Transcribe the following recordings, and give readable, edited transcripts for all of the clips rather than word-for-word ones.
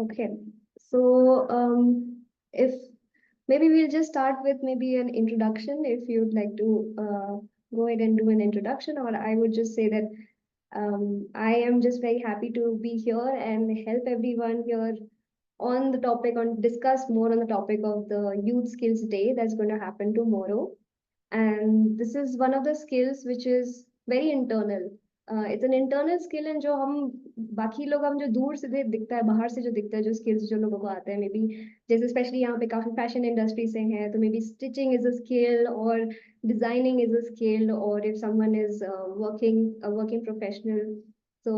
Okay, so if maybe we'll just start with maybe an introduction if you'd like to go ahead and do an introduction, or I would just say that I am just very happy to be here and help everyone here on the topic, on discuss more on the topic of the Youth Skills Day that's going to happen tomorrow. And this is one of the skills which is very internal. It's an internal skill, and जो हम बाकी लोग हम जो दूर से दिखता है, बाहर से जो दिखता है, जो skills जो लोगों को आते हैं, maybe जैसे especially यहाँ पे काफी fashion industry से हैं, तो maybe stitching is a skill, or designing is a skill, or if someone is working a working professional, so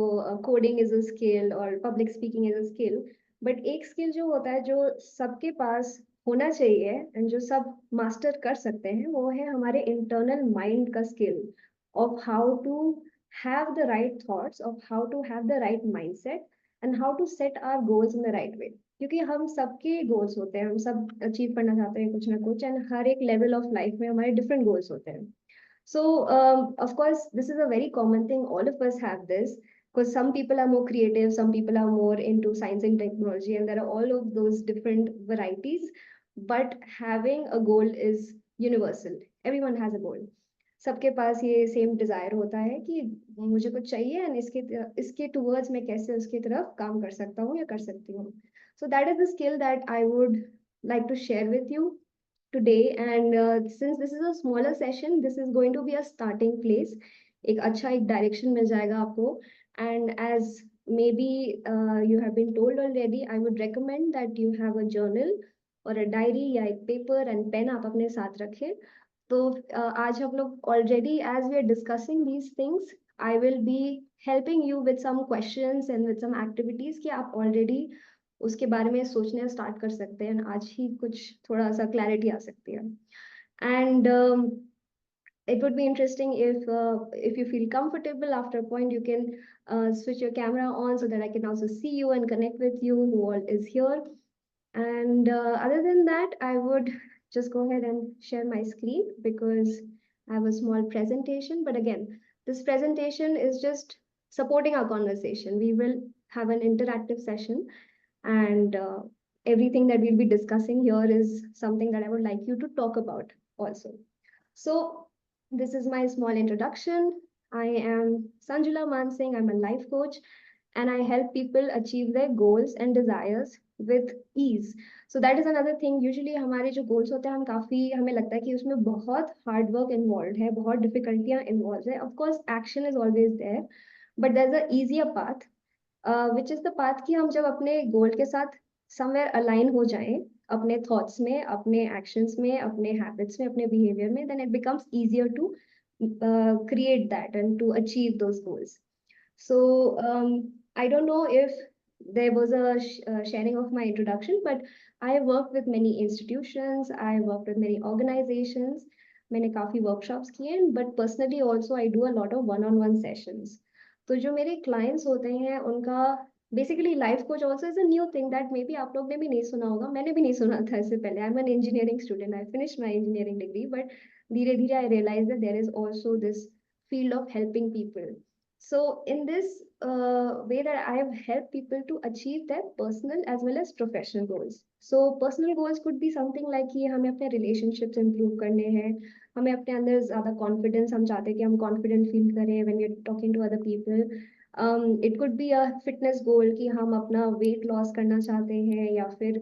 coding is a skill, or public speaking is a skill. But एक skill जो होता है जो सबके पास होना चाहिए and जो सब मास्टर कर सकते हैं, वो है हमारे इंटरनल माइंड का skill of how to have the right thoughts, of how to have the right mindset, and how to set our goals in the right way. क्योंकि हम सबके गोल्स होते हैं, हम सब अचीव करना चाहते हैं कुछ ना कुछ, एंड हर एक लेवल ऑफ लाइफ में हमारे डिफरेंट गोल्स होते हैं. So, of course, this is a very common thing. All of us have this because some people are more creative, some people are more into science and technology, and there are all of those different varieties. But having a goal is universal. Everyone has a goal. सबके पास ये same Dzire होता है कि मुझे कुछ चाहिए and इसके towards मैं कैसे उसकी तरफ काम कर सकता हूँ या कर सकती हूँ. So that is the skill that I would like to share with you today. And since this is a smaller session, this is going to be a starting place. एक अच्छा एक direction मिल जाएगा आपको. And as maybe you have been told already, I would recommend that you have a journal or a diary या एक paper and pen आप अपने साथ रखें. तो आज हम लोग already as we are discussing these things, I will be helping you with some questions and with some activities कि आप already उसके बारे में सोचने स्टार्ट कर सकते हैं, आज ही कुछ थोड़ा सा क्लैरिटी आ सकती है. And it would be interesting if you feel comfortable after a point you can switch your camera on so that I can also see you and connect with you who all is here. And other than that, I would just go ahead and share my screen because I have a small presentation. But again, this presentation is just supporting our conversation. We will have an interactive session, and everything that we'll be discussing here is something that I would like you to talk about also. So this is my small introduction. I am Sanjula Mansingh. I'm a life coach, and I help people achieve their goals and desires with ease. So that is another thing. Usually हमारे जो goals होते हैं, हम काफी हमें लगता है कि उसमें बहुत hard work involved है, बहुत difficulties involved है. Of course, action is always there, but there's a easier path, which is the path कि हम जब अपने goal के साथ somewhere align हो जाएं, अपने thoughts में, अपने actions में, अपने habits में, अपने behavior में, then it becomes easier to create that and to achieve those goals. So I don't know if there was a sharing of my introduction, but I worked with many institutions, I worked with many organizations, मैंने काफी workshops किए, but personally also I do a lot of one-on-one sessions. तो जो मेरे clients होते हैं उनका basically life coach also is a new thing that maybe आप लोग ने भी नहीं सुना होगा, मैंने भी नहीं सुना था इससे पहले. I'm an engineering student, I finished my engineering degree, but धीरे धीरे I realized that there is also this field of helping people. So in this way that I have helped people to achieve their personal as well as professional goals. So personal goals could be something like कि हमें अपने relationships improve करने हैं, हमें अपने अंदर ज़्यादा confidence, हम चाहते हैं कि हम confident feel करें when we are talking to other people. It could be a fitness goal कि हम अपना weight loss करना चाहते हैं, या फिर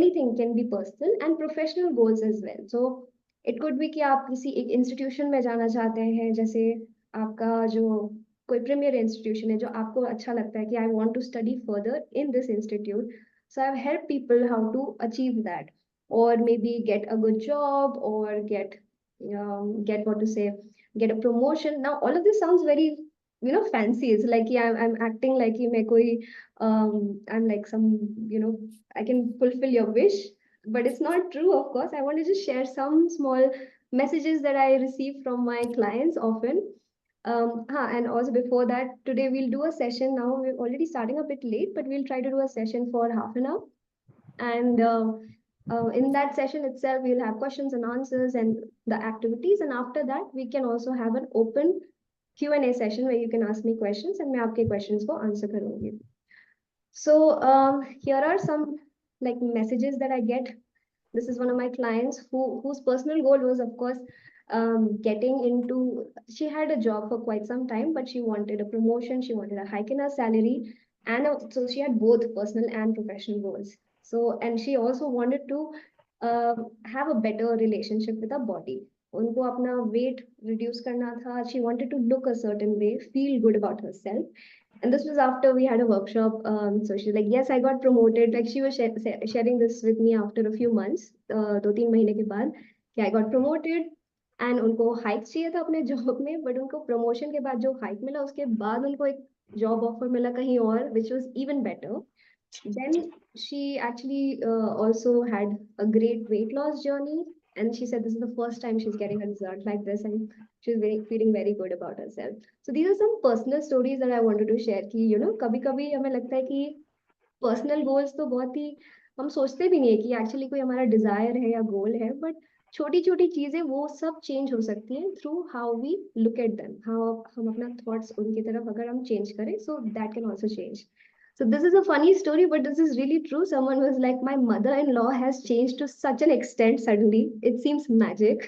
anything can be personal and professional goals as well. So it could be कि आप किसी एक institution में जाना चाहते हैं, जैसे आपका जो कोई प्रीमियर इंस्टीट्यूशन है जो आपको अच्छा लगता है कि I want to study further in this institute, so I help people how to achieve that, or maybe get a good job, or get what to say, get a promotion. Now all of this sounds very fancy. It's like yeah, I'm acting like मैं कोई I'm like some I can fulfill your wish, but it's not true. Of course, I want to just share some small messages that I receive from my clients often. And also before that, today we'll do a session. Now we're already starting a bit late, but we'll try to do a session for half an hour. And in that session itself, we'll have questions and answers and the activities. And after that, we can also have an open Q&A session where you can ask me questions and मैं आपके questions को answer करूँगी. So here are some like messages that I get. This is one of my clients whose personal goal was, of course, getting into. She had a job for quite some time, but she wanted a promotion. She wanted a hike in her salary, and so she had both personal and professional goals. So, and she also wanted to have a better relationship with her body. उनको अपना weight reduce करना था. She wanted to look a certain way, feel good about herself. And this was after we had a workshop. So she's like, yes, I got promoted. Like she was sharing this with me after a few months, 2-3 महीने के बाद, कि I got promoted. And उनको hike चाहिए था अपने job में, but उनको प्रमोशन के बाद जो हाइक मिला उसके बाद उनको एक जॉब ऑफर मिला कहीं और, which was even better. Then she actually also had a great weight loss journey, and she said this is the first time she's getting a result like this, and she's feeling very good about herself. So these are some personal stories that I wanted to share. कि कभी कभी हमें लगता है कि personal goals तो बहुत ही हम सोचते भी नहीं है कि एक्चुअली कोई हमारा डिजायर है या गोल है, बट छोटी छोटी चीजें वो सब चेंज हो सकती हैं through how we look at them, how हम अपना थॉट्स उनकी तरफ अगर हम चेंज करें, so that can also change. So this is a funny story, but this is really true. Someone was like, my mother-in-law has changed to such an extent suddenly. It seems magic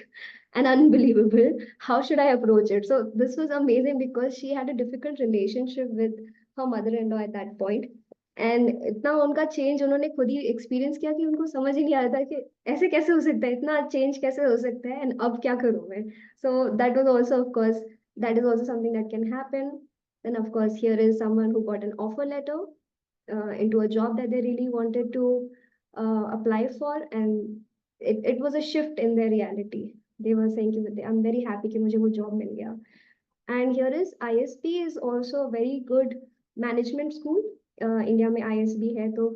and unbelievable. How should I approach it? So this was amazing because she had a difficult relationship with her mother-in-law at that point. And इतना उनका change उन्होंने खुद ही experience किया कि उनको समझ ही नहीं आ रहा था कि ऐसे कैसे हो सकता है, इतना चेंज कैसे हो सकता है, एंड अब क्या करूं मैं. So that was also of course, that is also something that can happen. Then of course here is someone who got an offer letter into a job that they really wanted to apply for, and it was a shift in their reality. They were saying कि I'm very happy कि मुझे वो job मिल गया. And here is ISB is also a very good management school. India में ISB है, तो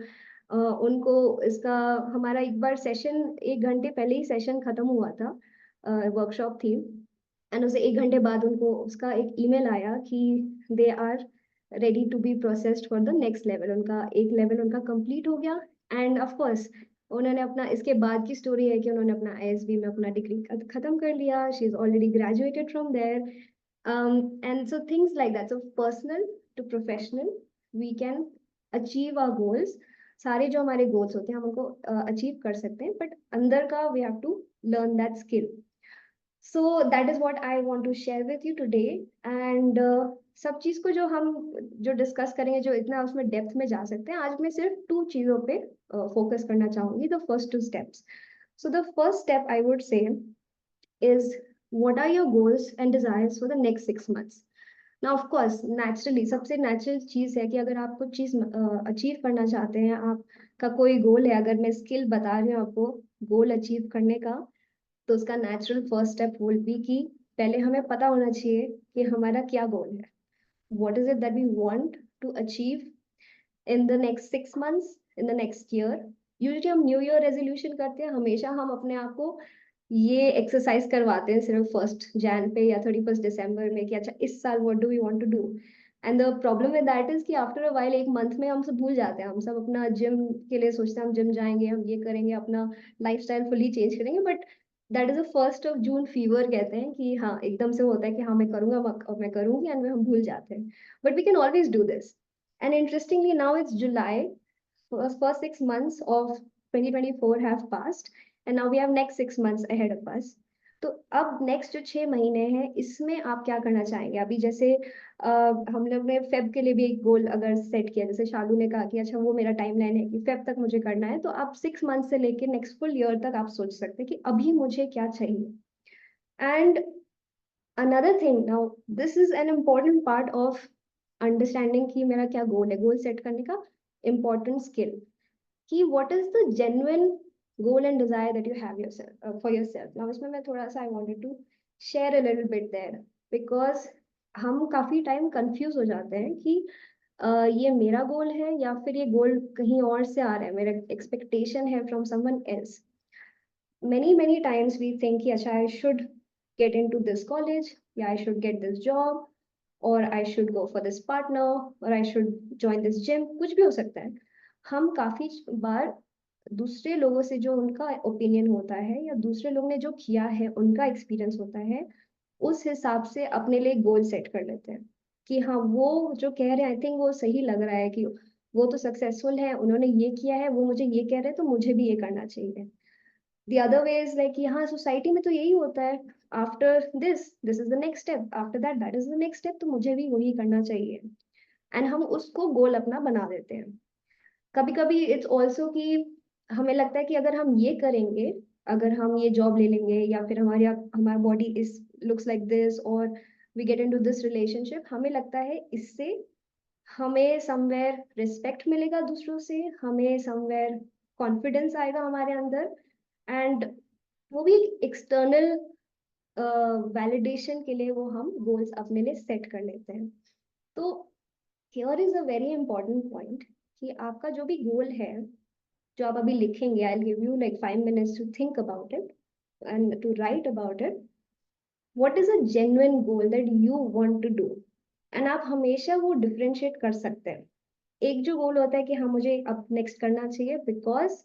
उनको इसका हमारा एक बार सेशन 1 घंटे पहले ही सेशन खत्म हुआ था, वर्कशॉप थी. एंड उसे 1 घंटे बाद उनको उसका एक ईमेल आया कि they are ready to be processed for the next level. उनका एक लेवल उनका कंप्लीट हो गया. एंड ऑफ कोर्स उन्होंने अपना, इसके बाद की स्टोरी है कि उन्होंने अपना ISB में अपना डिग्री खत्म कर लिया. She is already graduated from there. And so things like that. So personal to professional, we can achieve our goals. सारे जो हमारे goals होते हैं हम उनको achieve कर सकते हैं, but अंदर का we have to learn that skill. So that is what I want to share with you today. And सब चीज को जो हम जो डिस्कस करेंगे, जो इतना उसमें डेप्थ में जा सकते हैं, आज मैं सिर्फ 2 चीजों पे फोकस करना चाहूंगी. The first 2 steps. So the first step I would say is, what are your goals and desires for the next 6 months? Now of course naturally सबसे नेचुरल चीज है कि अगर आप कुछ चीज अचीव करना चाहते हैं, आपका कोई गोल है, अगर मैं स्किल बता रही हूँ आपको गोल अचीव करने का, तो उसका natural first step will be कि पहले हमें पता होना चाहिए कि हमारा क्या गोल है. What is it that we want to achieve in the next 6 months, in the next year. Usually हम न्यू ईयर रेजोल्यूशन करते हैं, हमेशा हम अपने आप को ये एक्सरसाइज करवाते हैं सिर्फ 1 जैन पे या 31 दिसंबर में कि अच्छा इस साल what do we want to do. And the problem with that is कि आफ्टर अ वाइल एक मंथ में हम सब भूल जाते हैं. हम सब अपना जिम के लिए सोचते हैं हम जिम जाएंगे, हम ये करेंगे, अपना लाइफस्टाइल फुली चेंज करेंगे, but that is a 1 June fever कहते हैं कि हाँ एकदम से होता है कि हाँ मैं करूंगा मैं करूंगी, एंड हम भूल जाते हैं. But we can always do this. And interestingly now it's July. First 6 months of 2024 have passed, and now we have next 6 months ahead of us. तो अब नेक्स्ट जो 6 महीने हैं इसमें आप क्या करना चाहेंगे? अभी जैसे हम लोग ने फेब के लिए भी एक गोल अगर सेट किया, जैसे शालू ने कहा कि अच्छा वो मेरा टाइमलाइन है कि फेब तक मुझे करना है, तो आप 6 मंथ से लेके नेक्स्ट फुल ईयर तक आप सोच सकते हैं कि अभी मुझे क्या चाहिए. And another thing, now this is an important part of understanding कि मेरा क्या गोल है, गोल सेट करने का इम्पॉर्टेंट स्किल कि what is the genuine goal and desire that you have yourself, for yourself. Now इसमें मैं थोड़ा सा I wanted to share a little bit there, because हम काफी टाइम कंफ्यूज हो जाते हैं कि ये मेरा गोल है या फिर ये गोल कहीं और से आ रहा है, मेरा एक्सपेक्टेशन है from someone else. Many times we think कि अच्छा I should get into this college, या I should get this job, or I should go for this partner, or I should join this gym. कुछ भी हो सकता है. हम काफी बार दूसरे लोगों से जो उनका ओपिनियन होता है या दूसरे लोग ने जो किया है उनका एक्सपीरियंस होता है, उस हिसाब से अपने लिए गोल सेट कर लेते हैं कि हाँ वो जो कह रहे हैं आई थिंक वो सही लग रहा है कि वो तो सक्सेसफुल है, उन्होंने ये किया है, वो मुझे ये कह रहे हैं, तो मुझे भी ये करना चाहिए। The other way is like, हाँ सोसाइटी में तो यही होता है, after this is the next step, after that is the next step, तो मुझे भी वही करना चाहिए। एंड हम उसको गोल अपना बना देते हैं। कभी कभी इट्स ऑल्सो कि हमें लगता है कि अगर हम ये करेंगे, अगर हम ये जॉब ले लेंगे, या फिर हमारा body is looks like this, और we get into this relationship, हमें लगता है इससे हमें समवेयर रिस्पेक्ट मिलेगा दूसरों से, हमें समवेयर कॉन्फिडेंस आएगा हमारे अंदर, एंड वो भी एक्सटर्नल वैलिडेशन के लिए वो हम गोल्स अपने लिए सेट कर लेते हैं। तो here is a very important point कि आपका जो भी गोल है, जो आप अभी लिखेंगे, I give you like 5 minutes to think about it and to write about it. What is a genuine goal that you want to do? And आप हमेशा वो डिफरेंशिएट कर सकते हैं। एक जो गोल होता है कि हाँ मुझे अब नेक्स्ट करना चाहिए, बिकॉज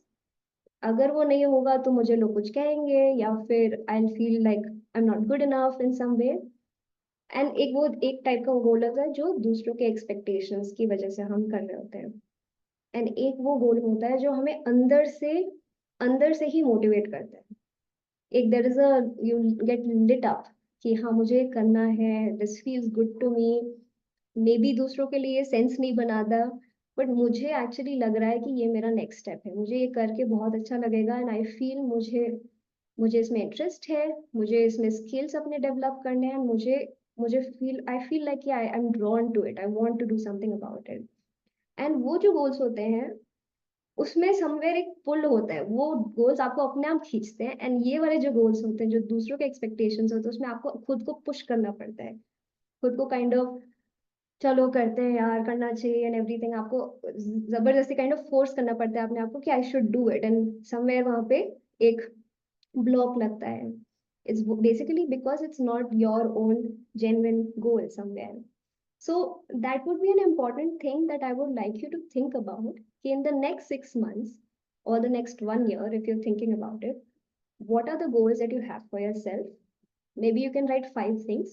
अगर वो नहीं होगा तो मुझे लोग कुछ कहेंगे, या फिर I feel like I am not good enough in some way. And एक टाइप का गोल होता है जो दूसरों के एक्सपेक्टेशंस की वजह से हम कर रहे होते हैं। एंड एक वो गोल होता है जो हमें अंदर से ही मोटिवेट करता है। एक there is a, you get lit up कि हाँ मुझे करना है, this feels good to me. Maybe दूसरों के लिए सेंस नहीं बनाता, बट मुझे एक्चुअली लग रहा है कि ये मेरा नेक्स्ट स्टेप है, मुझे ये करके बहुत अच्छा लगेगा, एंड आई फील मुझे मुझे इसमें इंटरेस्ट है, मुझे इसमें स्किल्स अपने डेवलप करने हैं, मुझे मुझे feel I feel like I am drawn to it, I want to do something about it. And वो जो गोल्स होते हैं, उसमें समवेयर एक पुल होता है, वो गोल्स आपको अपने आप खींचते हैं। एंड ये वाले जो गोल्स होते हैं, जो दूसरों के एक्सपेक्टेशंस होते हैं, उसमें आपको खुद को पुश करना पड़ता है, खुद को काइंड ऑफ चलो करते हैं यार, करना चाहिए एंड एवरीथिंग, आपको जबरदस्ती काइंड ऑफ फोर्स करना पड़ता है अपने आप को कि I should do it, and somewhere वहां पे एक ब्लॉक लगता है। It's basically because it's not your own genuine goal somewhere. So that would be an important thing that I would like you to think about. In the next 6 months or the next 1 year, if you're thinking about it, what are the goals that you have for yourself? Maybe you can write 5 things.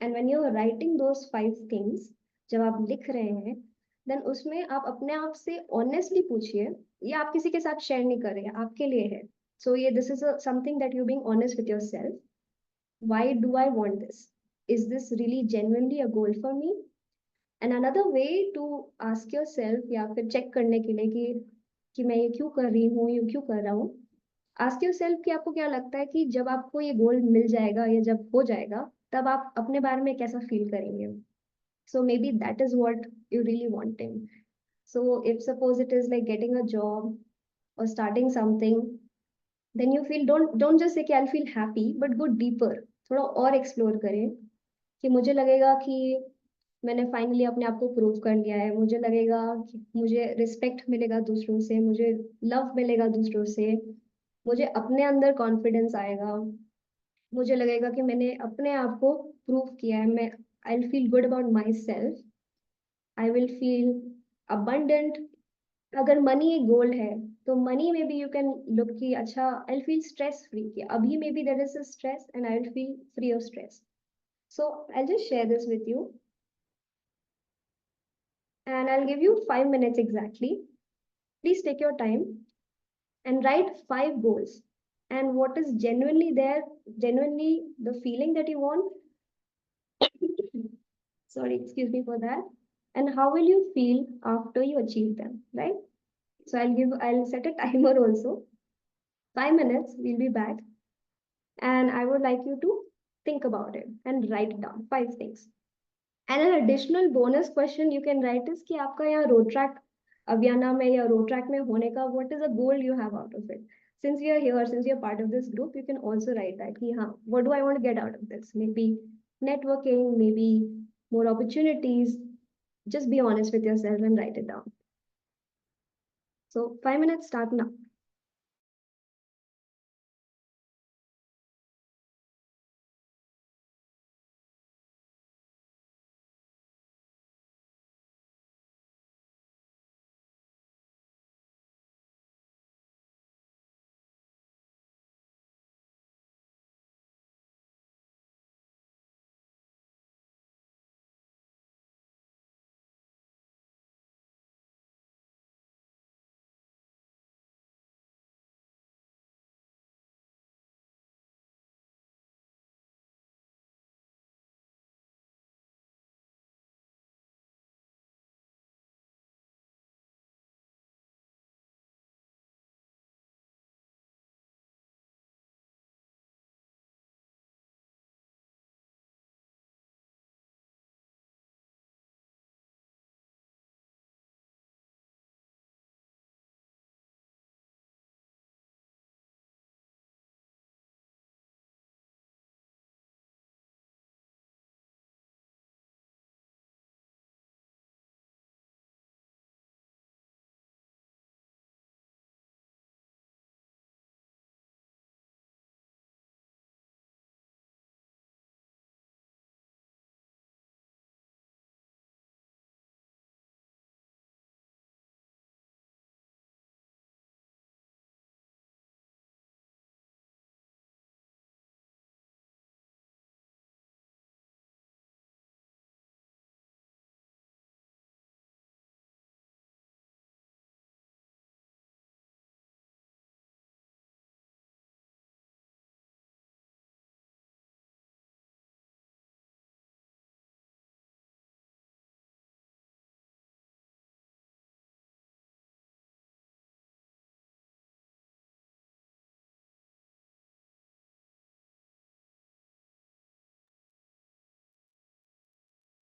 And when you're writing those 5 things, जब आप लिख रहे हैं, then उसमें आप अपने आप से honestly पूछिए, ये आप किसी के साथ शेयर नहीं कर रहे हैं, आपके लिए है। So ये this is something that you're being honest with yourself. Why do I want this? Is this really genuinely a goal for me? And another way to ask yourself, या फिर चेक करने के लिए कि मैं ये क्यों कर रही हूँ, ये क्यों कर रहा हूँ, आस्क योरसेल्फ कि आपको क्या लगता है कि जब आपको ये गोल मिल जाएगा या जब हो जाएगा, तब आप अपने बारे में कैसा फील करेंगे? So maybe that is what you really wanting. So if suppose it is like getting a job or starting something, then you feel, don't just say कि I'll feel happy, but go deeper, थोड़ा और explore करें कि मुझे लगेगा कि मैंने finally अपने आप को प्रूव कर लिया है, मुझे लगेगा कि मुझे रिस्पेक्ट मिलेगा दूसरों से, मुझे लव मिलेगा दूसरों से, मुझे अपने अंदर कॉन्फिडेंस आएगा, मुझे लगेगा कि मैंने अपने आप को प्रूव किया है, मैं आई will feel good about my self, I will feel abundant. अगर मनी एक गोल है, तो मनी में भी यू कैन लुक कि अच्छा I will feel stress free, कि अभी में भी there is a stress and I will feel free of stress. So I'll just share this with you, and I'll give you 5 minutes exactly. Please take your time and write 5 goals. And what is genuinely there, genuinely the feeling that you want. Sorry, excuse me for that. And how will you feel after you achieve them, right? So I'll set a timer also. 5 minutes, we'll be back. And I would like you to think about it and write it down, 5 things. And an additional bonus question you can write is कि आपका यहाँ Rotaract अभियाना में या Rotaract में होने का what is a goal you have out of it? Since we are here, since you're part of this group, you can also write that कि हाँ, what do I want to get out of this? Maybe networking, maybe more opportunities. Just be honest with yourself and write it down. So 5 minutes start now.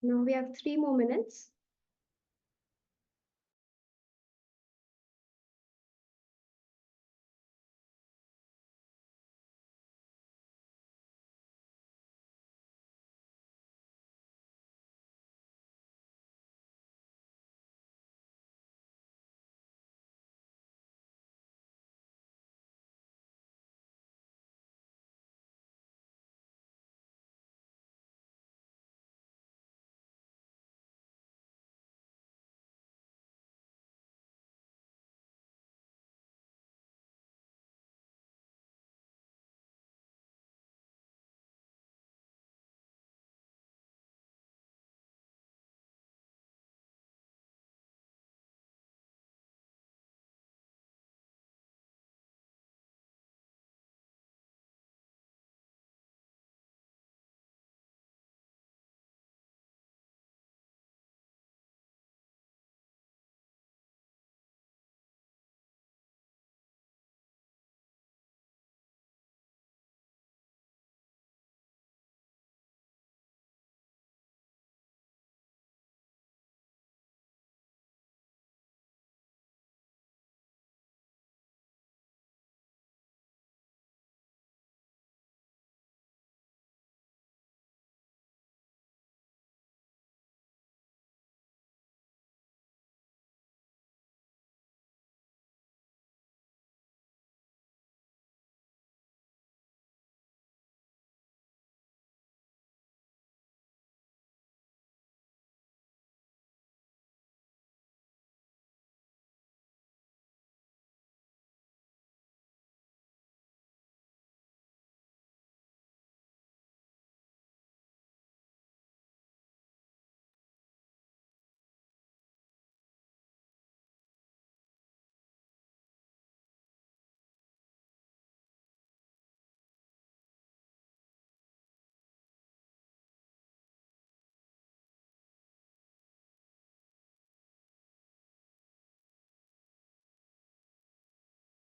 Now we have 3 more minutes.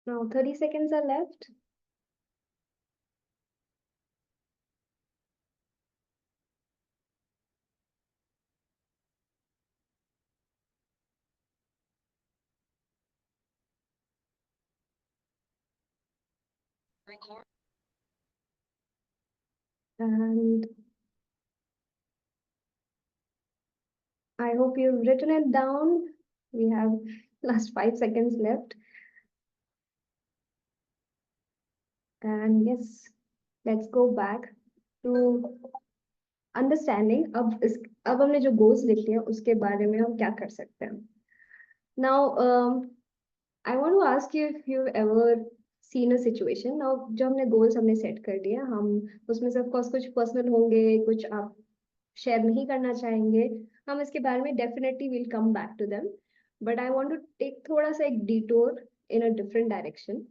Now 30 seconds are left. And I hope you've written it down. We have last 5 seconds left. And yes, let's go back to understanding. अब हमने जो goals लिख लिया उसके बारे में हम क्या कर सकते हैं. Now I want to ask you if you ever seen a situation. Now जो हमने गोल्स हमने सेट कर दिया, हम उसमें से ऑफ कोर्स कुछ पर्सनल होंगे, कुछ आप शेयर नहीं करना चाहेंगे. हम इसके बारे में definitely will come back to them, but I want to take थोड़ा सा एक detour in a different direction.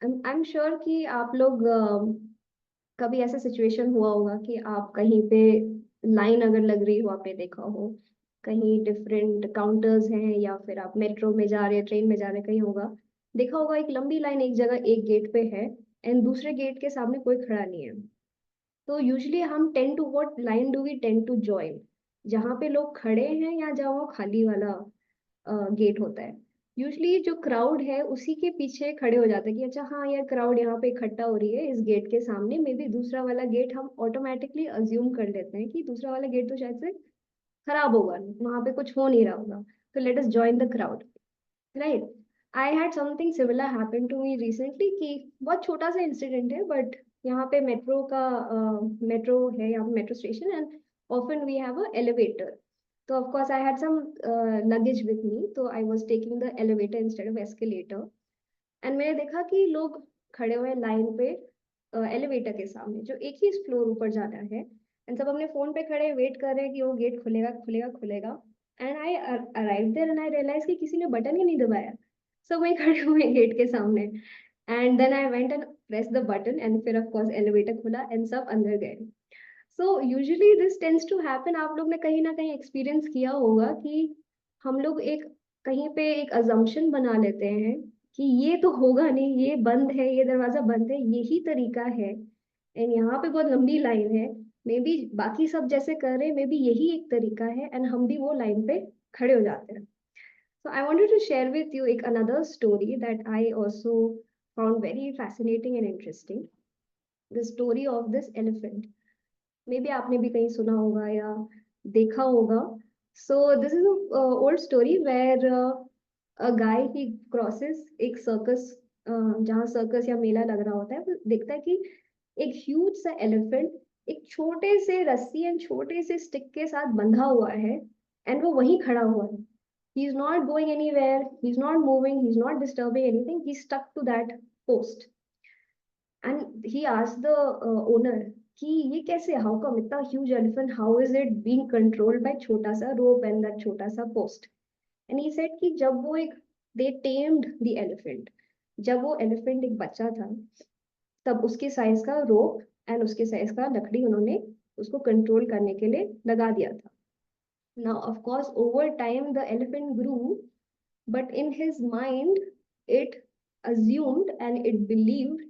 I am sure कि आप लोग कभी ऐसा सिचुएशन हुआ होगा कि आप कहीं पे लाइन अगर लग रही हो, आपने देखा हो कहीं डिफरेंट काउंटर्स हैं, या फिर आप मेट्रो में जा रहे हैं, ट्रेन में जा रहे हैं, कहीं होगा देखा होगा एक लंबी लाइन एक जगह एक गेट पे है एंड दूसरे गेट के सामने कोई खड़ा नहीं है. तो यूजुअली हम tend to what line do we tend to join, जहाँ पे लोग खड़े हैं या जहाँ वो खाली वाला गेट होता है. यूजली जो क्राउड है उसी के पीछे खड़े हो जाते हैं कि अच्छा हाँ यार क्राउड यहाँ पे इकट्ठा हो रही है इस गेट के सामने, मे बी दूसरा वाला गेट हम ऑटोमेटिकली अज्यूम कर लेते हैं कि दूसरा वाला गेट तो शायद से खराब होगा, वहां पे कुछ हो नहीं रहा होगा, तो let us join the crowd. Right. I had something similar happen to me recently, कि बहुत छोटा सा इंसिडेंट है बट यहाँ पे मेट्रो का मेट्रो है, यहाँ पे metro station and often we have a elevator. तो of course I had some luggage with me, तो I was taking the elevator instead of escalator. And मैंने देखा कि लोग खड़े हुए हैं लाइन पे एलिवेटर के सामने जो एक ही फ्लोर ऊपर जाना है, एंड सब अपने फोन पे खड़े वेट कर रहे हैं कि वो गेट खुलेगा खुलेगा खुलेगा. And I arrive there and I realise कि किसी ने बटन ही नहीं दबाया, सब वही खड़े हुए गेट के सामने. And then I went and press the button एंड फिर ऑफ कोर्स एलिवेटर खुला एंड सब अंदर गए. So usually this tends to happen. आप लोग ने कहीं ना कहीं एक्सपीरियंस किया होगा कि हम लोग एक कहीं पे एक अजम्पशन बना लेते हैं कि ये तो होगा नहीं, ये बंद है, ये दरवाजा बंद है, यही तरीका है एंड यहाँ पे बहुत लंबी लाइन है, मे बी बाकी सब जैसे कर रहे हैं, मे बी यही एक तरीका है, एंड हम भी वो लाइन पे खड़े हो जाते हैं. So I wanted to share with you एक another story that I also found very fascinating and interesting. The story of this elephant. Maybe आपने भी कहीं सुना होगा या देखा होगा. So this is a old story where a guy he crosses एक circus, जहाँ circus या मेला लग रहा होता है, वो देखता है कि एक huge सा elephant एक छोटे से रस्सी एंड छोटे से स्टिक के साथ बंधा हुआ है, एंड वो वहीं खड़ा हुआ है. He's not going anywhere, he's not moving, he's not disturbing anything, he's stuck to that post. And he asked the owner कि ये कैसे, how come इतना huge elephant, how is it being controlled by छोटा सा rope and that छोटा सा post. And he said कि जब वो एक they tamed the elephant, जब वो elephant एक बच्चा था, तब उसके साइज का रोप एंड उसके साइज का लकड़ी उन्होंने उसको कंट्रोल करने के लिए लगा दिया था. Now, of course, over time the elephant grew, but in his mind, it assumed and it believed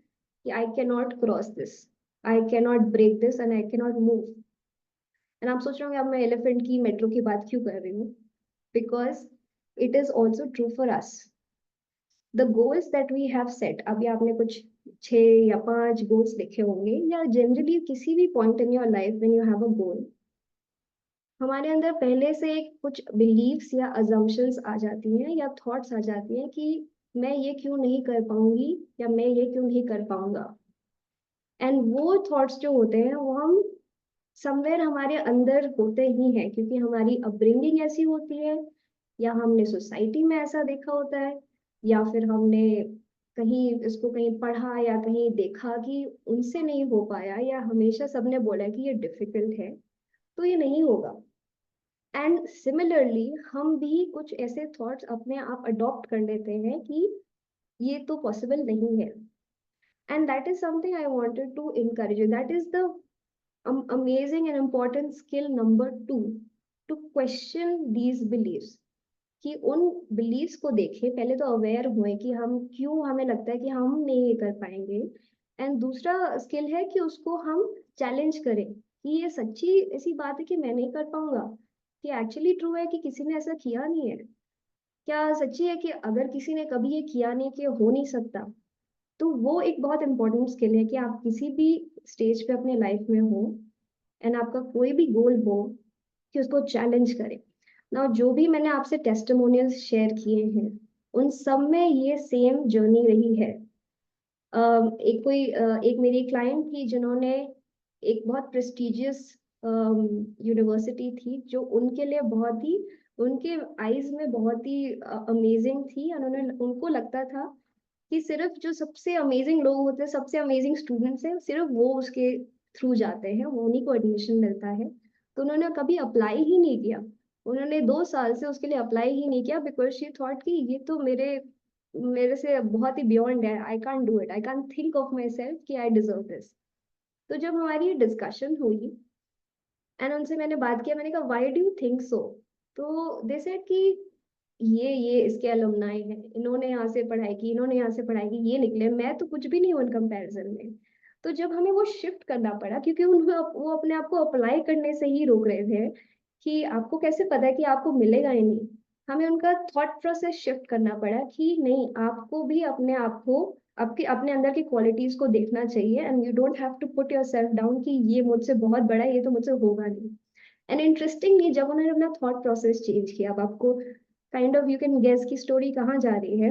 that I cannot cross this, I cannot break this, and I cannot move. And आप सोच रहे होंगे अब मैं elephant की metro की बात क्यों कर रही हूँ? Because it is also true for us. The goals that we have set, अभी आपने कुछ 6 या 5 goals लिखे होंगे, या generally किसी भी point in your life when you have a goal, हमारे अंदर पहले से कुछ बिलीव्स या अजम्पशंस आ जाती हैं या थॉट्स आ जाती हैं कि मैं ये क्यों नहीं कर पाऊंगी या मैं ये क्यों नहीं कर पाऊंगा. एंड वो थॉट्स जो होते हैं वो हम समवेयर हमारे अंदर होते ही हैं, क्योंकि हमारी अपब्रिंगिंग ऐसी होती है, या हमने सोसाइटी में ऐसा देखा होता है, या फिर हमने कहीं इसको कहीं पढ़ा या कहीं देखा कि उनसे नहीं हो पाया, या हमेशा सबने बोला कि ये डिफिकल्ट है तो ये नहीं होगा. एंड सिमिलरली हम भी कुछ ऐसे थॉट्स अपने आप अडॉप्ट कर लेते हैं कि ये तो पॉसिबल नहीं है. And that is something I wanted to encourage you. That is the amazing and important skill number 2, to question these beliefs. कि उन बिलीव्स को देखें, पहले तो अवेयर हुए कि हम क्यों हमें लगता है कि हम नहीं ये कर पाएंगे, एंड दूसरा स्किल है कि उसको हम चैलेंज करें कि ये सच्ची ऐसी बात है कि मैं नहीं कर पाऊंगा, कि एक्चुअली ट्रू है कि किसी ने ऐसा किया नहीं है, क्या सच्ची है कि अगर किसी ने कभी ये किया नहीं कि हो नहीं सकता. तो वो एक बहुत इंपॉर्टेंट स्किल है कि आप किसी भी स्टेज पे अपने लाइफ में हो एंड आपका कोई भी गोल हो, कि उसको चैलेंज करें. ना जो भी मैंने आपसे टेस्टिमोनियल्स शेयर किए हैं, उन सब में ये सेम जर्नी रही है. एक मेरी क्लाइंट थी जिन्होंने एक बहुत प्रेस्टिजियस यूनिवर्सिटी थी जो उनके लिए बहुत ही, उनके आईज में बहुत ही अमेजिंग थी. उन्होंने उनको लगता था कि सिर्फ जो सबसे अमेजिंग लोग होते हैं, सबसे अमेजिंग स्टूडेंट्स हैं, सिर्फ वो उसके थ्रू जाते हैं, वो उन्हीं को एडमिशन मिलता है. तो उन्होंने कभी अप्लाई ही नहीं किया. उन्होंने 2 साल से उसके लिए अप्लाई ही नहीं किया, बिकॉज शी थॉट कि ये तो मेरे मेरे से बहुत ही बियॉन्ड है, I can't do it, I can't think of my self कि आई डिजर्व दिस. तो जब हमारी डिस्कशन हुई एंड उनसे मैंने बात किया, मैंने कहा why do you think so. तो दे सेड कि ये इसके अलुमनाई है, इन्होंने यहाँ से पढ़ाई की, इन्होंने यहाँ से पढ़ाई की, ये निकले, मैं तो कुछ भी नहीं हूँ इन कंपैरिजन में. तो जब हमें वो शिफ्ट करना पड़ा, क्योंकि वो अपने आप को अप्लाई करने से ही रोक रहे थे कि आपको कैसे पता है कि आपको मिलेगा ही नहीं, हमें उनका थॉट प्रोसेस शिफ्ट करना पड़ा कि नहीं, आपको भी अपने आप को, आपके अपने अंदर की क्वालिटीज को देखना चाहिए, and you don't have to put yourself down कि ये मुझसे बहुत बड़ा है, ये तो मुझसे होगा नहीं. एंड इंटरेस्टिंगली जब उन्होंने अपना थॉट प्रोसेस चेंज किया, अब आपको kind of you can guess की स्टोरी कहाँ जा रही है.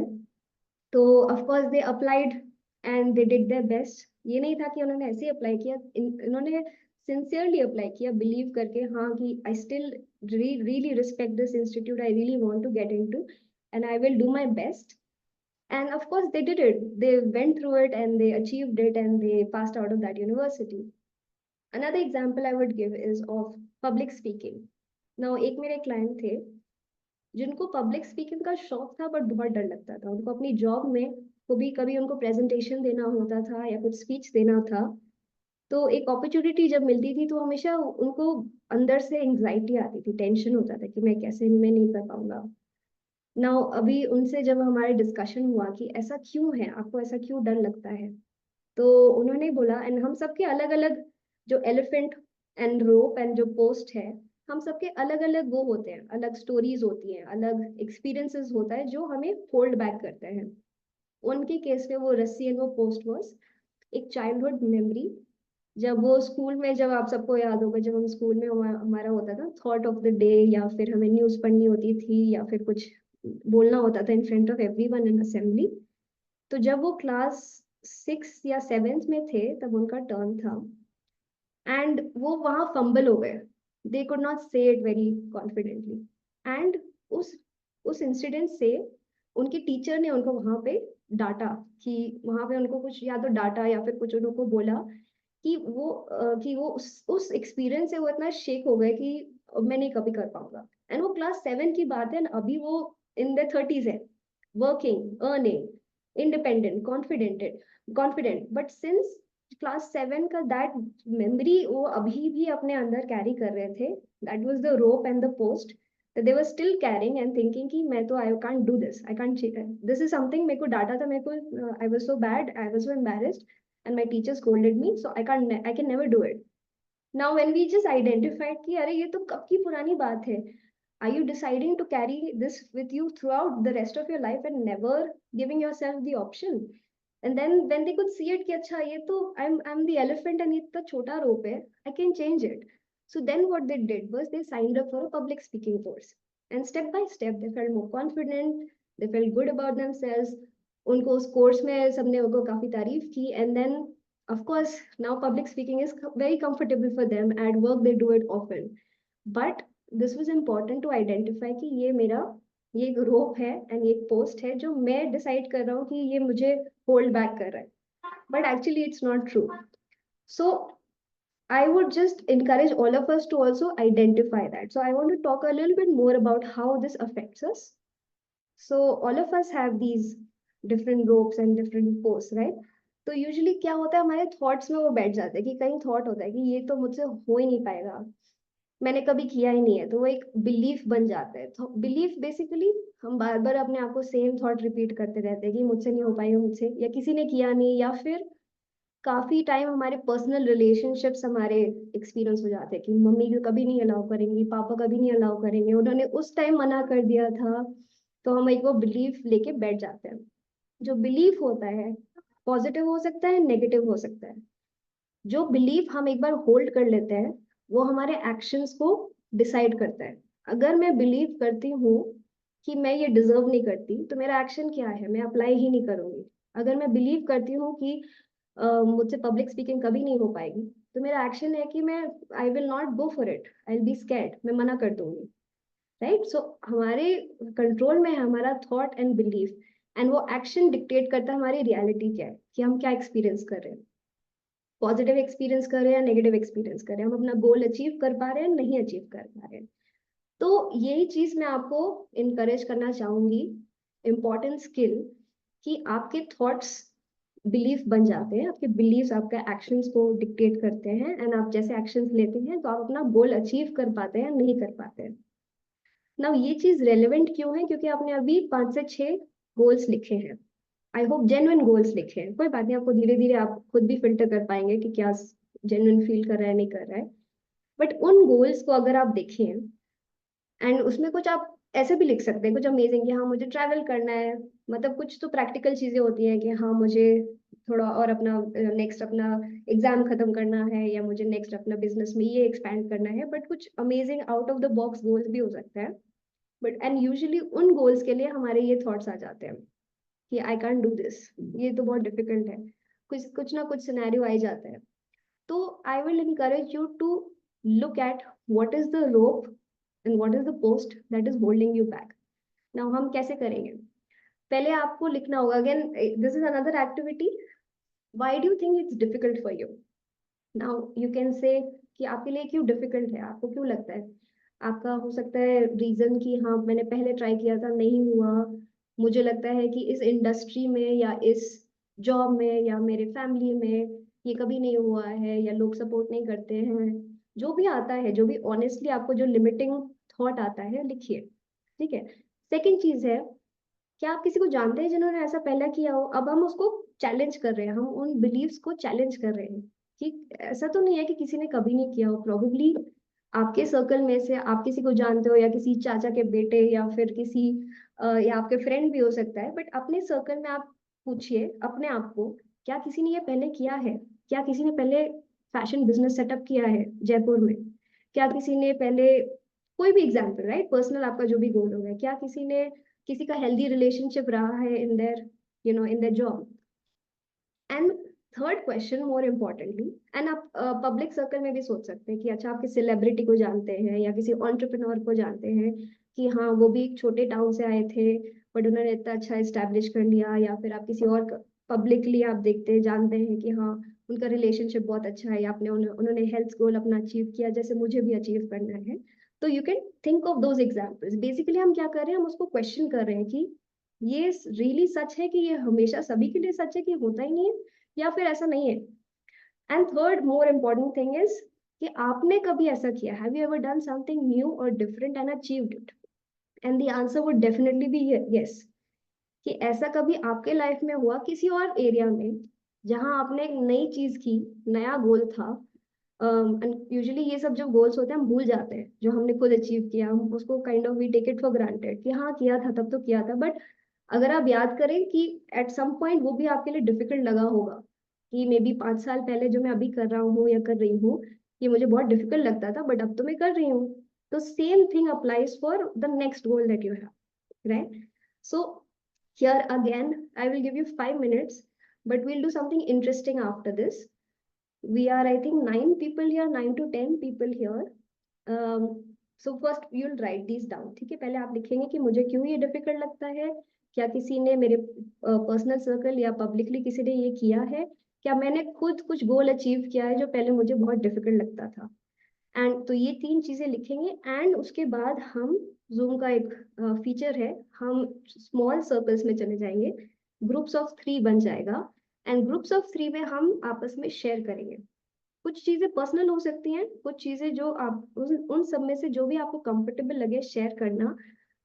तो of course they applied and they did their best. ये नहीं था कि उन्होंने ऐसे ही अप्लाई किया, इन्होंने सिंसियरली अप्लाई किया, बिलीव करके हाँ कि I still really respect this institute, I really want to get into, and I will do my best. And of course they did it, they went through it and they achieved it and they passed out of that university. Another example I would give is of public speaking. Now एक मेरे client थे जिनको public speaking का शौक था, but बहुत डर लगता था उनको अपनी जॉब में. कभी कभी उनको प्रेजेंटेशन देना होता था या कुछ स्पीच देना था, तो एक अपॉर्चुनिटी जब मिलती थी तो हमेशा उनको अंदर से एंग्जाइटी आती थी, टेंशन होता था कि मैं नहीं कर पाऊंगा. नाउ अभी उनसे जब हमारे डिस्कशन हुआ कि ऐसा क्यों है, आपको ऐसा क्यों डर लगता है, तो उन्होंने बोला, एंड हम सबके अलग अलग जो एलिफेंट एंड रोप एंड जो पोस्ट है, हम सबके अलग अलग वो होते हैं, अलग स्टोरीज होती हैं, अलग एक्सपीरियंसेस होता है जो हमें होल्ड बैक करते हैं। उनके केस में वो रस्सी एंड वो पोस्ट वॉज एक चाइल्डहुड मेमोरी। जब वो स्कूल में, जब आप सबको याद होगा, जब हम स्कूल में हमारा होता था थॉट ऑफ द डे, या फिर हमें न्यूज पढ़नी होती थी, या फिर कुछ बोलना होता था in front of everyone in assembly. तो जब वो क्लास 6 या 7th में थे तब उनका टर्न था, एंड वो वहां फंबल हो गए। दे कुड नॉट से इट वेरी कॉन्फिडेंटली, एंड उस उस इंसिडेंट से उनके टीचर ने उनको वहां पे डांटा, कि वहां पे उनको कुछ या तो डांटा या फिर कुछ उनको बोला कि वो उस एक्सपीरियंस से वो इतना शेक हो गए कि मैं नहीं कभी कर पाऊंगा। एंड वो क्लास 7 की बात है, and अभी वो इन द 30s है, working, earning, independent, confident, but since class 7 का दैट मेमोरी वो अभी भी अपने अंदर कैरी कर रहे थे। That was the rope and the post that they were still carrying and thinking कि मैं तो I can't do this, I can't, this is something, मेरे को डांटा था, मेरे को I was so bad, I was so embarrassed, and my teacher scolded me, so I can never do it. Now when we just identified कि अरे ये तो कब की पुरानी बात है, are you deciding to carry this with you throughout the rest of your life and never giving yourself the option? And then when they could see it कि अच्छा ये तो I'm the elephant and ये तो छोटा rope है, I can change it. So then what they did was they signed up for a public speaking course, and step by step they felt more confident, they felt good about themselves. उनको उस course में सबने उनको काफी तारीफ की, and then of course now public speaking is very comfortable for them. At work they do it often, but this was important to identify कि ये एक रोप है एंड एक पोस्ट है जो मैं डिसाइड कर रहा हूँ कि ये मुझे होल्ड बैक कर रहा है, but actually it's not true. So I would just encourage all of us to also identify that. So I want to talk a little bit more about how this affects us. So all of us have these different ropes and different posts, right? तो usually क्या होता है, हमारे thoughts में वो बैठ जाते हैं कि कहीं थॉट होता है कि ये तो मुझसे हो ही नहीं पाएगा, मैंने कभी किया ही नहीं है, तो वो एक बिलीफ बन जाता है. तो बिलीफ बेसिकली हम बार बार अपने आप को सेम थॉट रिपीट करते रहते हैं कि मुझसे नहीं हो पाएगा, मुझसे, या किसी ने किया नहीं, या फिर काफी टाइम हमारे पर्सनल रिलेशनशिप्स हमारे एक्सपीरियंस हो जाते हैं कि मम्मी को कभी नहीं अलाउ करेंगी, पापा कभी नहीं अलाउ करेंगे, उन्होंने उस टाइम मना कर दिया था. तो हम एक वो बिलीफ लेके बैठ जाते हैं. जो बिलीफ होता है पॉजिटिव हो सकता है, नेगेटिव हो सकता है. जो बिलीफ हम एक बार होल्ड कर लेते हैं वो हमारे एक्शंस को डिसाइड करता है. अगर मैं बिलीव करती हूँ कि मैं ये डिजर्व नहीं करती, तो मेरा एक्शन क्या है, मैं अप्लाई ही नहीं करूंगी. अगर मैं बिलीव करती हूँ कि मुझसे पब्लिक स्पीकिंग कभी नहीं हो पाएगी, तो मेरा एक्शन है कि मैं I will not go for it, I will be scared, मैं मना कर दूंगी. राइट. सो हमारे कंट्रोल में है हमारा थॉट एंड बिलीफ, एंड वो एक्शन डिक्टेट करता है हमारी रियलिटी क्या है, कि हम क्या एक्सपीरियंस कर रहे हैं, पॉजिटिव एक्सपीरियंस कर रहे हैं या नेगेटिव एक्सपीरियंस कर रहे हैं, हम अपना गोल अचीव कर पा रहे हैं नहीं अचीव कर पा रहे हैं. तो यही चीज मैं आपको इनकरेज करना चाहूंगी, इम्पोर्टेंट स्किल, कि आपके थॉट्स बिलीफ बन जाते हैं, आपके बिलीव्स आपका एक्शंस को डिक्टेट करते हैं, एंड आप जैसे एक्शंस लेते हैं तो आप अपना गोल अचीव कर पाते हैं, नहीं कर पाते हैं. नाउ ये चीज रेलेवेंट क्यों है, क्योंकि आपने अभी 5 से 6 गोल्स लिखे हैं. आई होप जेन्युइन गोल्स लिखे हैं. कोई बात नहीं, आपको धीरे धीरे आप खुद भी फिल्टर कर पाएंगे कि क्या जेन्युइन फील कर रहा है नहीं कर रहा है. बट उन गोल्स को अगर आप देखें, एंड उसमें कुछ आप ऐसे भी लिख सकते हैं कुछ अमेजिंग, कि हाँ मुझे ट्रैवल करना है, मतलब कुछ तो प्रैक्टिकल चीजें होती हैं कि हाँ मुझे थोड़ा और अपना नेक्स्ट अपना एग्जाम खत्म करना है, या मुझे नेक्स्ट अपना बिजनेस में ये एक्सपैंड करना है. बट कुछ amazing out of the box goals भी हो सकते हैं. बट एंड यूजुअली उन गोल्स के लिए हमारे ये थॉट्स आ जाते हैं कि आई कैन डू दिस, ये तो बहुत डिफिकल्ट है, कुछ कुछ ना कुछ सिनेरियो आ ही जाता है. तो I will encourage you to look at what is the rope and what is the post that is holding you back. Now हम कैसे करेंगे, पहले आपको लिखना होगा. Again this is another activity. Why do you think it's difficult for you? Now you can say कि आपके लिए क्यों डिफिकल्ट है, आपको क्यों लगता है. आपका हो सकता है रीजन कि हाँ मैंने पहले ट्राई किया था नहीं हुआ, मुझे लगता है कि इस इंडस्ट्री में या इस जॉब में या मेरे फैमिली में ये कभी नहीं हुआ है, या लोग सपोर्ट नहीं करते हैं. जो भी आता है, जो भी ऑनेस्टली आपको जो लिमिटिंग थॉट आता है, लिखिए. ठीक है. सेकेंड चीज है, क्या आप किसी को जानते हैं जिन्होंने ऐसा पहले किया हो. अब हम उसको चैलेंज कर रहे हैं, हम उन बिलीव्स को चैलेंज कर रहे हैं. कि ऐसा तो नहीं है कि किसी ने कभी नहीं किया हो, प्रोबेबली आपके सर्कल में से आप किसी को जानते हो, या किसी चाचा के बेटे, या फिर किसी या आपके फ्रेंड भी हो सकता है, बट अपने सर्कल में आप पूछिए अपने आप को, क्या किसी ने ये पहले किया है? क्या किसी ने पहले फैशन बिजनेस सेटअप किया है जयपुर में? क्या किसी ने पहले, कोई भी एग्जाम्पल, राइट, पर्सनल आपका जो भी गोल होगा, क्या किसी ने, किसी का हेल्दी रिलेशनशिप रहा है in their, in their job? And third question more importantly, and आप पब्लिक सर्कल में भी सोच सकते हैं कि अच्छा, आप किसी सेलिब्रिटी को जानते हैं या किसी एंटरप्रेन्योर को जानते हैं कि हाँ वो भी एक छोटे टाउन से आए थे बट उन्होंने इतना अच्छा एस्टेब्लिश कर लिया, या फिर आप किसी और पब्लिकली आप देखते हैं, जानते हैं कि हाँ उनका रिलेशनशिप बहुत अच्छा है, या उन्होंने हेल्थ गोल अपना अचीव किया जैसे मुझे भी अचीव करना है। तो you can think of those examples. Basically हम क्या कर रहे हैं, हम उसको क्वेश्चन कर रहे हैं कि ये रियली सच है, कि ये हमेशा सभी के लिए सच है, कि होता ही नहीं है, या फिर ऐसा नहीं है। And third more important thing is कि आपने कभी ऐसा किया, have you ever done something new और different and achieved it? And the answer would definitely be yes. कि ऐसा कभी आपके लाइफ में हुआ किसी और एरिया में, जहां आपने एक नई चीज की, नया गोल था। यूजुअली ये सब जो गोल्स होते हैं हम भूल जाते हैं, जो हमने खुद अचीव किया हम उसको kind of we take it for granted कि हाँ किया था तब तो किया था, बट अगर आप याद करें कि एट सम पॉइंट वो भी आपके लिए डिफिकल्ट लगा होगा, कि मे बी 5 साल पहले जो मैं अभी कर रहा हूँ या कर रही हूँ, ये मुझे बहुत डिफिकल्ट लगता था बट अब तो मैं कर रही हूँ। तो same thing applies for the next goal that you have, right? So here again, I will give you 5 minutes, but we'll do something interesting after this. We are, I think, 9 people here, 9 to 10 people here. So first you'll write these down, ठीक है? पहले आप लिखेंगे कि मुझे क्यों ये difficult लगता है, क्या किसी ने मेरे पर्सनल सर्कल या पब्लिकली किसी ने ये किया है, क्या मैंने खुद कुछ गोल अचीव किया है जो पहले मुझे बहुत डिफिकल्ट लगता था। एंड तो ये 3 चीजें लिखेंगे, एंड उसके बाद हम जूम का एक फीचर है, हम स्मॉल सर्कल्स में चले जाएंगे, ग्रुप्स ऑफ 3 बन जाएगा, एंड ग्रुप्स ऑफ 3 में हम आपस में शेयर करेंगे। कुछ चीजें पर्सनल हो सकती हैं, कुछ चीजें जो आप उन सब में से जो भी आपको कंफर्टेबल लगे शेयर करना,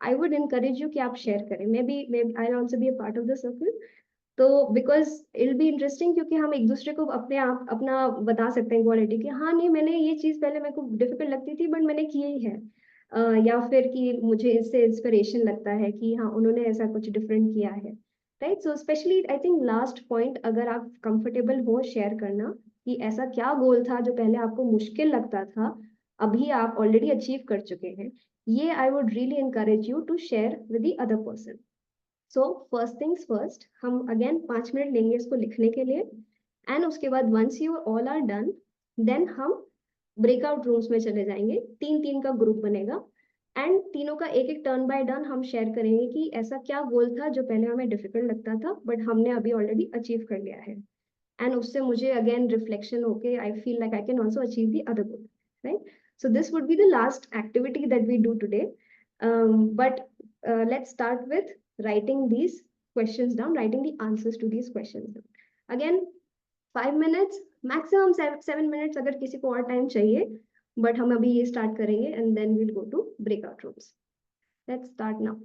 आई वुड इनकरेज यू कि आप शेयर करें। Maybe I also be a part of the circle. तो बिकॉज इट बी इंटरेस्टिंग, क्योंकि हम एक दूसरे को अपने आप अपना बता सकते हैं क्वालिटी कि हाँ नहीं मैंने ये चीज पहले मेरे को डिफिकल्ट लगती थी बट मैंने की ही है। या फिर कि मुझे इससे इंस्पिरेशन लगता है कि हाँ उन्होंने ऐसा कुछ डिफरेंट किया है, right? So specially I think last point, अगर आप कंफर्टेबल हो शेयर करना कि ऐसा क्या गोल था जो पहले आपको मुश्किल लगता था, अभी आप ऑलरेडी अचीव कर चुके हैं, ये I would really encourage you to share with the other person. So first things first, हम अगेन 5 मिनट लेंगे इसको लिखने के लिए, एंड उसके बाद once you all are done, then हम ब्रेकआउट रूम्स में चले जाएंगे, 3 3 का ग्रुप बनेगा, एंड तीनों का एक एक टर्न बाय टर्न हम शेयर करेंगे कि ऐसा क्या गोल था जो पहले हमें डिफिकल्ट लगता था बट हमने अभी ऑलरेडी अचीव कर लिया है। एंड उससे मुझे अगेन रिफ्लेक्शन होके I feel like I can also achieve the other goal, right? So this would be the last activity that we do today, but let's start with writing these questions down, writing the answers to these questions down. Again, 5 minutes, maximum 7 minutes अगर किसी को और time चाहिए, but हम अभी ये start करेंगे and then we'll go to breakout rooms. Let's start now.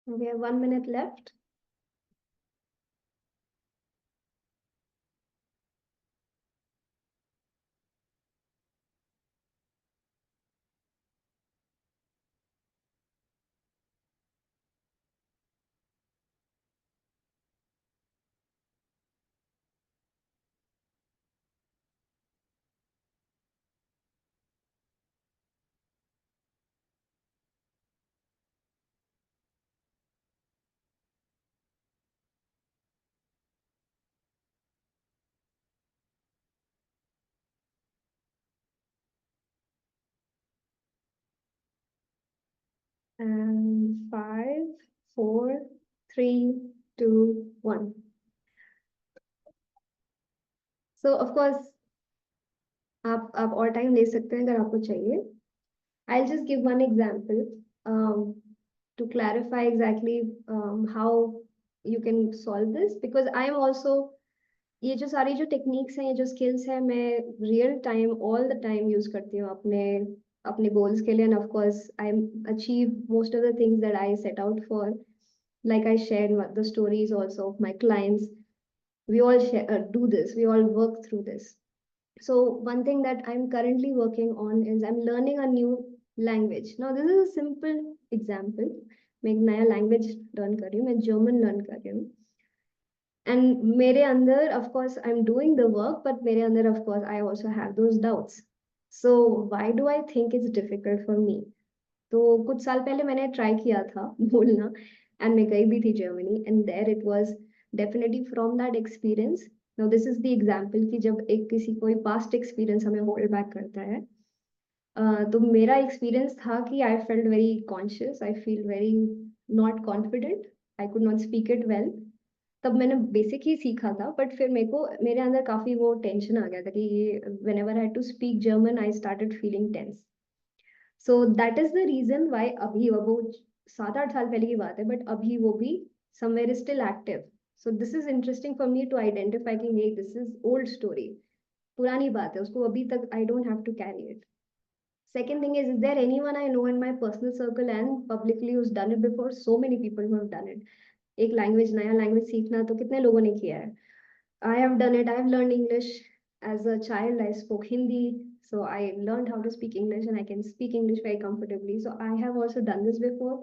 We have 1 minute left. And 5, 4, 3, 2, 1. So of course आप और टाइम ले सकते हैं अगर आपको चाहिए. I'll just give one example um, to clarify exactly how you can solve this, because I am also, ये जो सारी जो टेक्निक्स हैं, ये जो स्किल्स हैं, मैं real time all the time use करती हूँ अपने अपने गोल्स के लिए. End of course I achieve most of the things that I set out for. Like I shared the stories also of my clients. We all do this. We all work through this. So one thing that I'm currently working on is I'm learning a new language. Now this is a simple example. मैं एक नया language learn कर रही हूँ. मैं German learn कर रही हूँ. And मेरे अंदर of course I'm doing the work, but मेरे अंदर of course I also have those doubts. So why do I think it's difficult for me? तो कुछ साल पहले मैंने ट्राई किया था बोलना, एंड मैं गई भी थी Germany, and there it was definitely from that experience. Now this is the example कि जब एक किसी कोई पास्ट एक्सपीरियंस हमें होल्ड बैक करता है. तो मेरा एक्सपीरियंस था कि I felt very conscious, I feel very not confident, I could not speak it well. तब मैंने बेसिक ही सीखा था, बट फिर मेरे को मेरे अंदर काफी वो टेंशन आ गया था कि ये whenever I had to speak German I started feeling tense. So that is the reason why अभी वो 7-8 साल पहले की बात है, बट अभी वो भी somewhere is still active. So this is interesting for me to identify कि नहीं, दिस इज ओल्ड स्टोरी, पुरानी बात है, उसको अभी तक I don't have to carry it. Second thing is there anyone I know in my personal circle and publicly who's done it before? So many people who have done it. एक language, नया language सीखना तो कितने लोगों ने किया है. I have done it. I have learned English as a child. I spoke Hindi, so I learned how to speak English, and I can speak English very comfortably. So I have also done this before.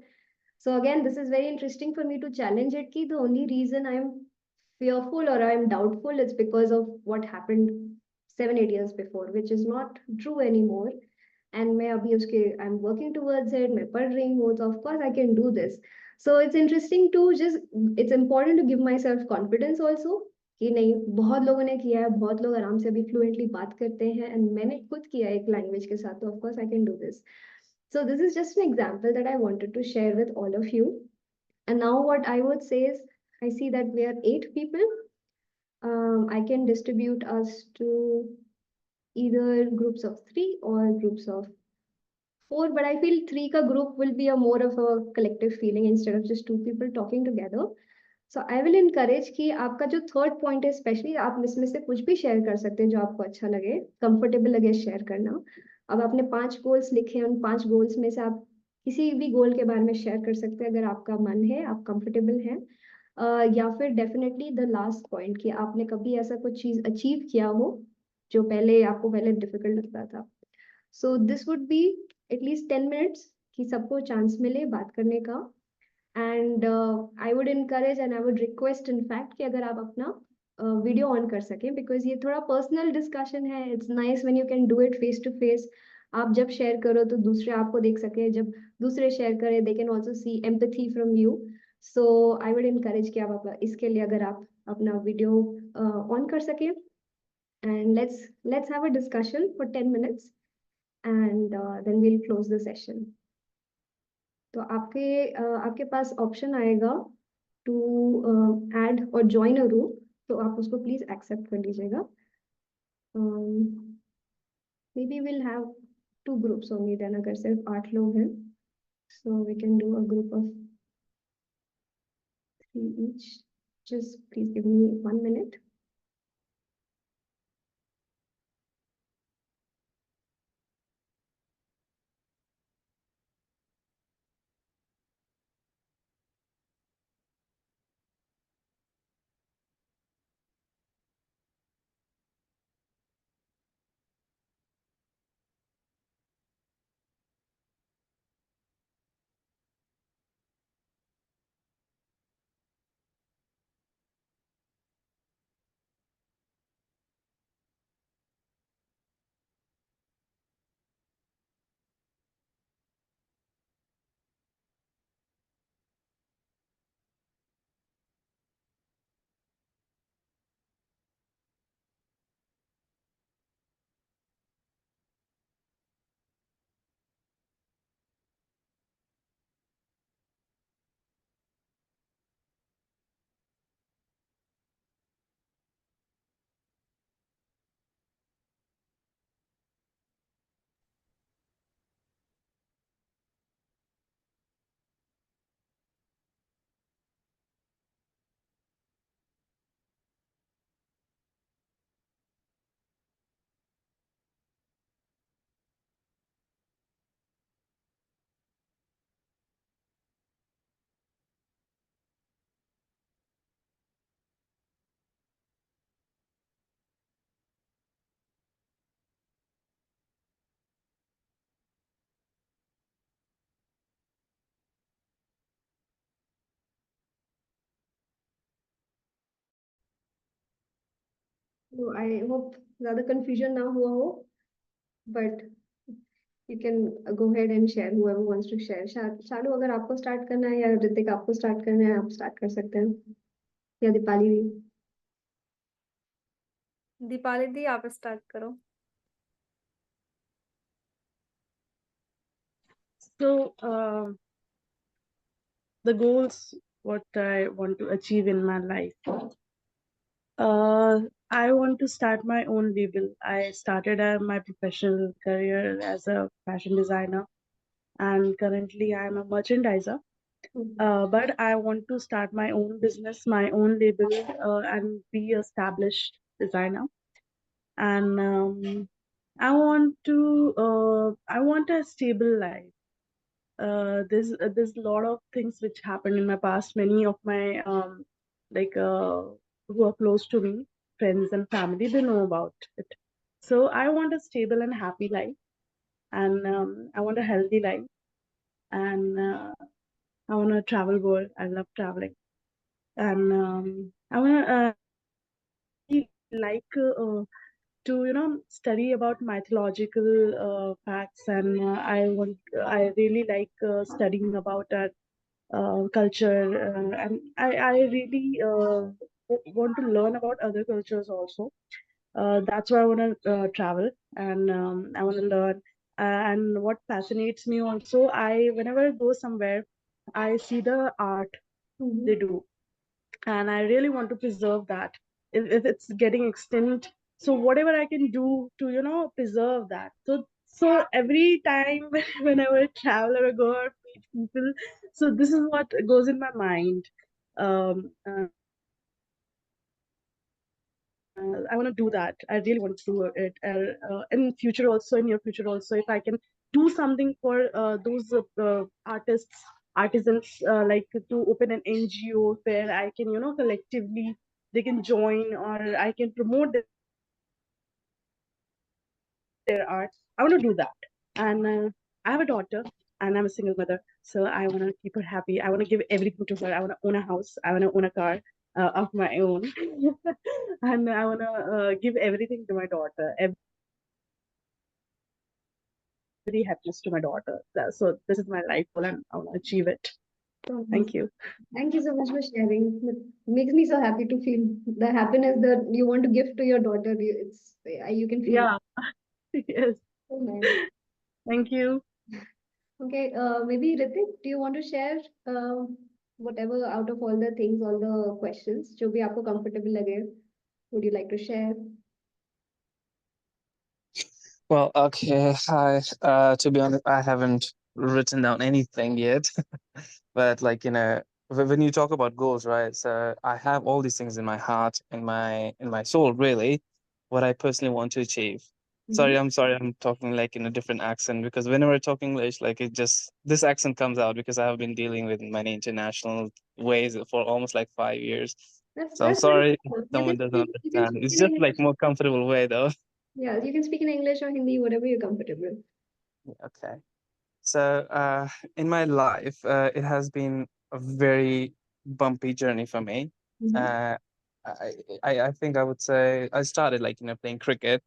So again, this is very interesting for me to challenge it. Ki the only reason I'm fearful or I'm doubtful is because of what happened 7-8 years before, which is not true anymore. And मैं अभी उसके I'm working towards it, मैं पढ़ रही हूँ, so of course I can do this. So it's interesting to just, it's important to give myself confidence also कि नहीं, बहुत लोगों ने किया है, बहुत लोग आराम से अभी फ्लुएंटली बात करते हैं, एंड मैंने खुद किया है एक लैंग्वेज के साथ, तो of course I can do this. So this is just an example that I wanted to share with all of you. And now what I would say is, I see that we are 8 people. I can distribute us to either groups of 3 or groups of 4, but I feel 3 ka group will be a more of a collective feeling instead of just 2 people talking together. So I will encourage कि आपका जो third point है, specially आप इसमें से कुछ भी share कर सकते हैं जो आपको अच्छा लगे, कंफर्टेबल लगे शेयर करना. अब आपने 5 गोल्स लिखे हैं, उन 5 गोल्स में से आप किसी भी गोल के बारे में शेयर कर सकते हैं अगर आपका मन है, आप कंफर्टेबल हैं. या फिर डेफिनेटली द लास्ट पॉइंट कि आपने कभी ऐसा कुछ चीज अचीव किया हो जो पहले आपको पहले डिफिकल्ट लगता था. सो this would be at least 10 minutes कि सबको चांस मिले बात करने का. And I would encourage and I would request in fact कि अगर आप अपना वीडियो ऑन कर सकें, बिकॉज ये थोड़ा पर्सनल डिस्कशन है. It's nice when you can do it face to face. आप जब शेयर करो तो दूसरे आपको देख सके, जब दूसरे शेयर करें they can also see empathy from you. So I would encourage कि आप इसके लिए अगर आप अपना वीडियो ऑन कर सकें, and let's have a discussion for 10 minutes, and then we'll close the session. तो आपके पास ऑप्शन आएगा टू ऐड और ज्वाइन अ रूम, तो आप उसको प्लीज एक्सेप्ट कर लीजिएगा. Maybe will have 2 groups only then, अगर सिर्फ 8 लोग हैं, so we can do a group of 3 each. Just please give me 1 minute. So I hope ज़्यादा confusion ना हुआ हो, but you can go ahead and share whoever wants to share. शालू अगर आपको start करना है या ऋतिक आपको start करना है, आप start कर सकते हैं, या दीपाली भी. दीपाली दी आप स्टार्ट करो. So, the goals, what I want to achieve in my life. I want to start my own label. I started my professional career as a fashion designer, and currently I am a merchandiser. But I want to start my own business, my own label, and be established designer. And I want a stable life. There's a lot of things which happened in my past. Many of my like who are close to me, friends and family, they know about it. So I want a stable and happy life, and I want a healthy life, and I want to travel world. I love traveling, and I want to like to study about mythological facts, and I really like studying about our culture, and I really want to learn about other cultures also. That's why I want to travel, and I want to learn. And what fascinates me also, I whenever I go somewhere, I see the art they do, and I really want to preserve that. If it's getting extinct, so whatever I can do to preserve that. So every time whenever I travel or go or meet people, so this is what goes in my mind. I want to do that. I really want to do it. In future also, in near future also, if I can do something for those artists, artisans, like to open an NGO where I can, collectively they can join, or I can promote their art. I want to do that. And I have a daughter, and I'm a single mother, so I want to keep her happy. I want to give everything to her. I want to own a house. I want to own a car of my own, and I want to give everything to my daughter. Every happiness to my daughter. So this is my life goal, and I want to achieve it. Thank you. Thank you so much for sharing. It makes me so happy to feel the happiness that you want to give to your daughter. You can feel. Yeah. Yes. So nice. Thank you. Okay, maybe Ritik, do you want to share whatever out of all the things, all the questions, जो भी आपको comfortable लगे, would you like to share? Well, okay. Hi. To be honest, I haven't written down anything yet. But like, when you talk about goals, right? So I have all these things in my heart, in my soul, really, what I personally want to achieve. Sorry, I'm talking like in a different accent because whenever I talk English, like this accent comes out because I have been dealing with many international ways for almost like 5 years. So I'm That's very sorry if cool. someone doesn't You can understand. speak It's in just like English. more comfortable way though. Yeah, you can speak in English or Hindi, whatever you're comfortable. Okay. So, in my life, it has been a very bumpy journey for me. Uh, I, I think I would say I started like, playing cricket.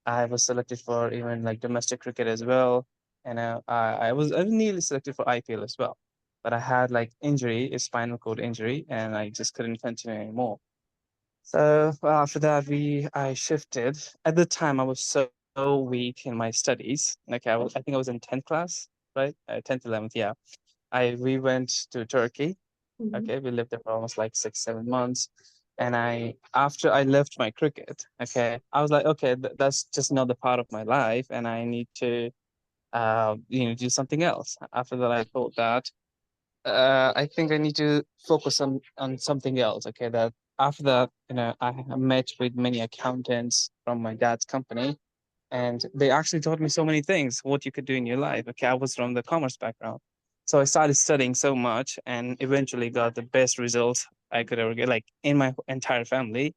I was selected for even like domestic cricket as well. And I was nearly selected for IPL as well. But I had like injury, a spinal cord injury, and I just couldn't continue anymore. So after that, I shifted. At the time, I was so weak in my studies. Okay, I think I was in 10th class, right? 10th, 11th, yeah. We went to Turkey. Okay, we lived there for almost like 6, 7 months. And after I left my cricket, okay, I was like, okay, that's just another part of my life, and I need to, do something else. After that, I thought that I think I need to focus on something else. Okay, that after that, I have met with many accountants from my dad's company, and they actually taught me so many things what you could do in your life. Okay, I was from the commerce background, so I started studying so much, and eventually got the best results I could ever get, like in my entire family.